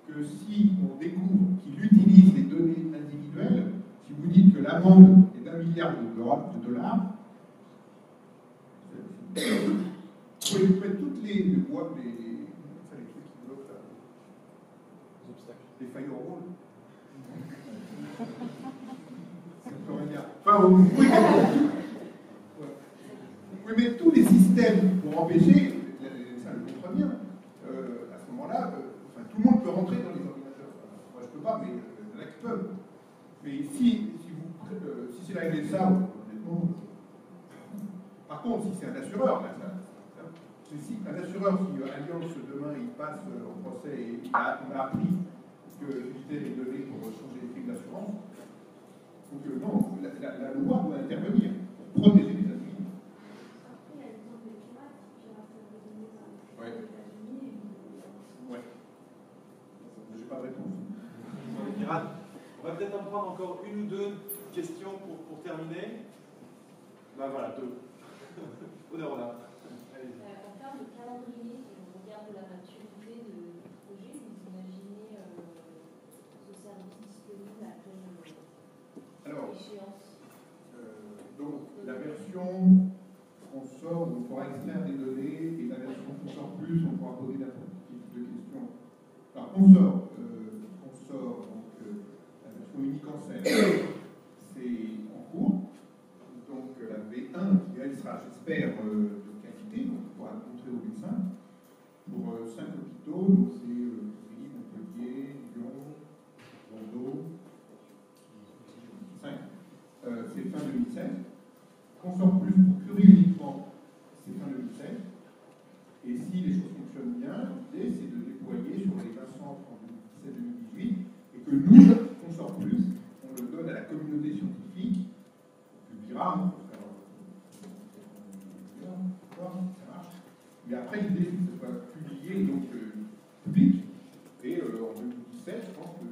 que si on découvre qu'il utilise les données individuelles, si vous dites que l'amende est d'1 milliard de dollars, vous pouvez mettre toutes les trucs qui bloquent là. Les obstacles. Les firewalls. Enfin, vous pouvez mettre tous les systèmes pour empêcher, ça le montre bien, à ce moment-là, tout le monde peut rentrer dans les ordinateurs. Moi je ne peux pas, mais il y en a qui peuvent. Mais si c'est la règle des sables, honnêtement. Par contre, si c'est un assureur, là, si un assureur qui Alliance demain il passe au procès et on a appris que j'utilisais les données pour changer les prix d'assurance, donc non, la loi doit intervenir pour protéger les individus. Après, il y a l'exemple des pirates qui piratent les données dans les États-Unis. Ouais. J'ai pas de réponse. Sur les pirates. On va peut-être en prendre encore une ou deux questions pour terminer. Ben voilà, deux. Honneur là. En termes de calendrier, si on regarde la maturité de projet, vous imaginez plus, on pourra poser n'importe quel type de questions. Alors, consort, donc, la version unique en scène, c'est en cours. Donc, la V1, qui elle sera, j'espère, de qualité, donc on pourra montrer aux médecins. Pour 5 hôpitaux, donc c'est Paris, Montpellier, Lyon, Bordeaux, 5. C'est fin 2016. Consort plus pour curer uniquement, c'est fin 2016. Et si les choses fonctionnent bien, l'idée c'est de déployer sur les 20 centres en 2017-2018 et que nous, Consort plus, on le donne à la communauté scientifique, on publiera, ça marche. Mais après, l'idée c'est que ce soit publié, donc public, et en 2017, je pense que.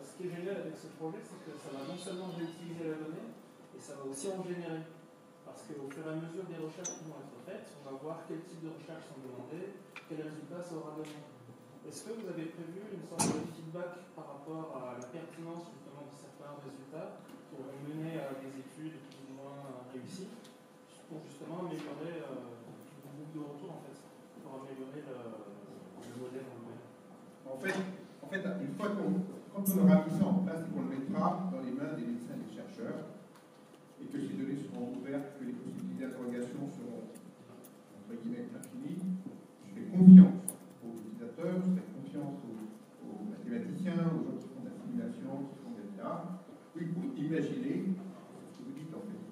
Ce qui est génial avec ce projet, c'est que ça va non seulement réutiliser la donnée, et ça va aussi en générer. Parce qu'au fur et à mesure des recherches qui vont être faites, on va voir quel type de recherches sont demandées, quels résultats ça aura donné. Est-ce que vous avez prévu une sorte de feedback par rapport à la pertinence justement de certains résultats qui auront mené à des études plus ou moins réussies, pour justement améliorer une boucle de retour en fait, pour améliorer le modèle en lui-même? En fait, une fois quand on aura mis ça en place et qu'on le mettra dans les mains des médecins et des chercheurs, et que ces données seront ouvertes, que les possibilités d'interrogation seront, entre guillemets, infinies, je fais confiance aux utilisateurs, je fais confiance aux mathématiciens, aux gens qui font de la simulation, qui font de l'IA, oui, pour imaginer ce que vous dites en fait,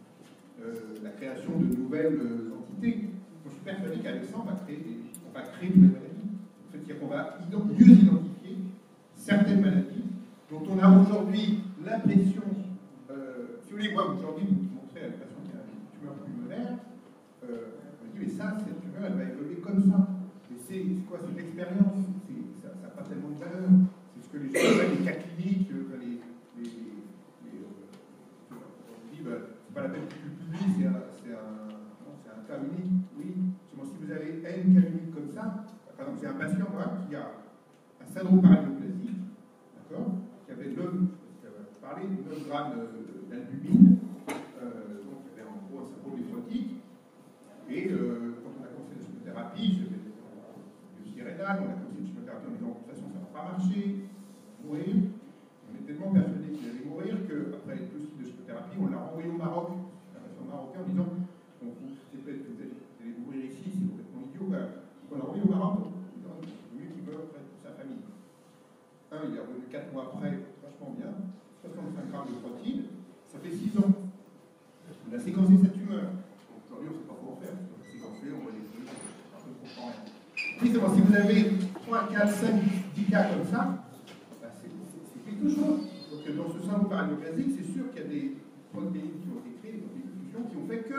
la création de nouvelles entités. Moi, je suis persuadé qu'avec ça, on va créer de nouvelles maladies. C'est-à-dire qu'on va mieux identifier certaines maladies dont on a aujourd'hui l'impression, si vous voulez, moi aujourd'hui vous montrez à la personne qui a une tumeur pulmonaire, on me dit mais ça, cette tumeur elle va évoluer comme ça. Mais c'est quoi, c'est l'expérience, ça n'a pas tellement de valeur. C'est ce que les gens appellent les cas cliniques, on dit c'est pas la peine que tu le publies, c'est un cas unique. Oui, seulement si vous avez n cas uniques comme ça, par exemple, c'est un patient qui a un syndrome paranéoplasique, d'accord, qui avait 9 grammes d'albumine, donc il avait en gros un syndrome néphrotique, et quand on a commencé la chimiothérapie, j'avais une biopsie rénale, on a commencé la chimiothérapie en disant de toute façon ça ne va pas marcher, il va mourir. On est tellement persuadé qu'il allait mourir qu'après 2 cycles de chimiothérapie, on l'a renvoyé au Maroc, un patient marocain, en disant bon, c'est peut-être que vous allez mourir ici, c'est complètement idiot, on l'a renvoyé au Maroc. Pour sa famille. Il est revenu 4 mois après, vachement bien, 65 grammes de protéines, ça fait 6 ans. On a séquencé sa tumeur. Aujourd'hui, on ne sait pas quoi en faire. On a séquencé, on voit les trucs, on ne comprend rien. Justement, si vous avez 3, 4, 5, 10 cas comme ça, c'est quelque chose. Donc, dans ce syndrome paranéoplasique, c'est sûr qu'il y a des protéines qui ont été créées, des protéines de fusion qui ont fait que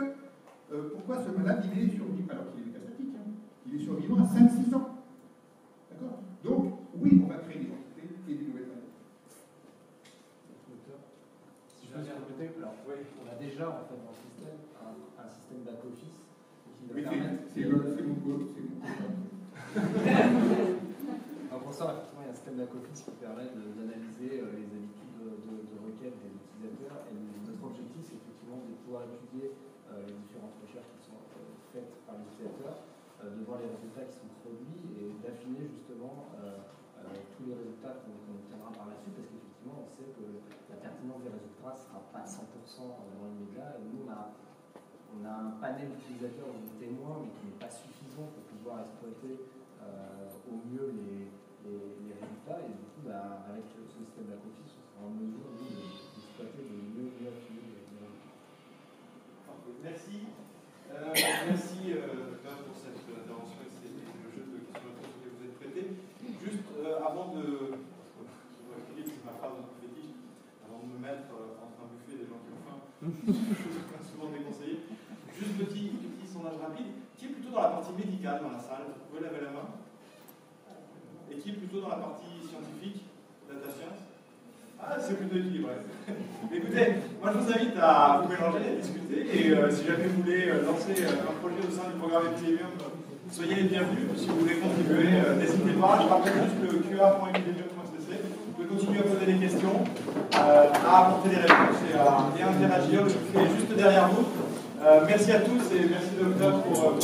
pourquoi ce malade, il est survivant, alors qu'il est métastatique, il est survivant à 5-6 ans. D'accord? Donc, oui, on va créer des entités et des nouvelles maladies. Si je peux bien répéter, alors oui, on a déjà en fait dans le système un système back-office qui doit permettre. C'est mon goal, c'est mon goal. Pour ça, effectivement, il y a un système back-office qui permet d'analyser les habitudes de requête des utilisateurs. Et notre objectif, c'est effectivement de pouvoir étudier les différentes recherches qui sont faites par les utilisateurs, de voir les résultats qui sont produits et d'affiner justement tous les résultats qu'on obtiendra par la suite, parce qu'effectivement on sait que la pertinence des résultats ne sera pas 100% dans l'immédiat, et nous on a un panel d'utilisateurs ou de témoins mais qui n'est pas suffisant pour pouvoir exploiter au mieux les résultats, et du coup avec ce système back-office on sera en mesure d'exploiter de mieux affiner les résultats. Merci. Merci pour cette intervention et le jeu de questions-réponses que vous êtes prêté. Juste avant de. C'est ma phrase un peu fétiche. Avant de me mettre entre un buffet des gens qui ont faim, chose souvent déconseillée. Juste petit sondage rapide. Qui est plutôt dans la partie médicale dans la salle? Vous pouvez lever la main. Et qui est plutôt dans la partie scientifique, data science? Ah, c'est plutôt équilibré. Écoutez, moi je vous invite à vous mélanger, à discuter, et si jamais vous voulez lancer un projet au sein du programme Epidemium, soyez les bienvenus. Si vous voulez contribuer, n'hésitez pas. Je rappelle juste le QR.epidemium.cc. Vous pouvez continuer continuer à poser des questions, à apporter des réponses et à interagir. Je suis juste derrière vous. Merci à tous et merci docteur pour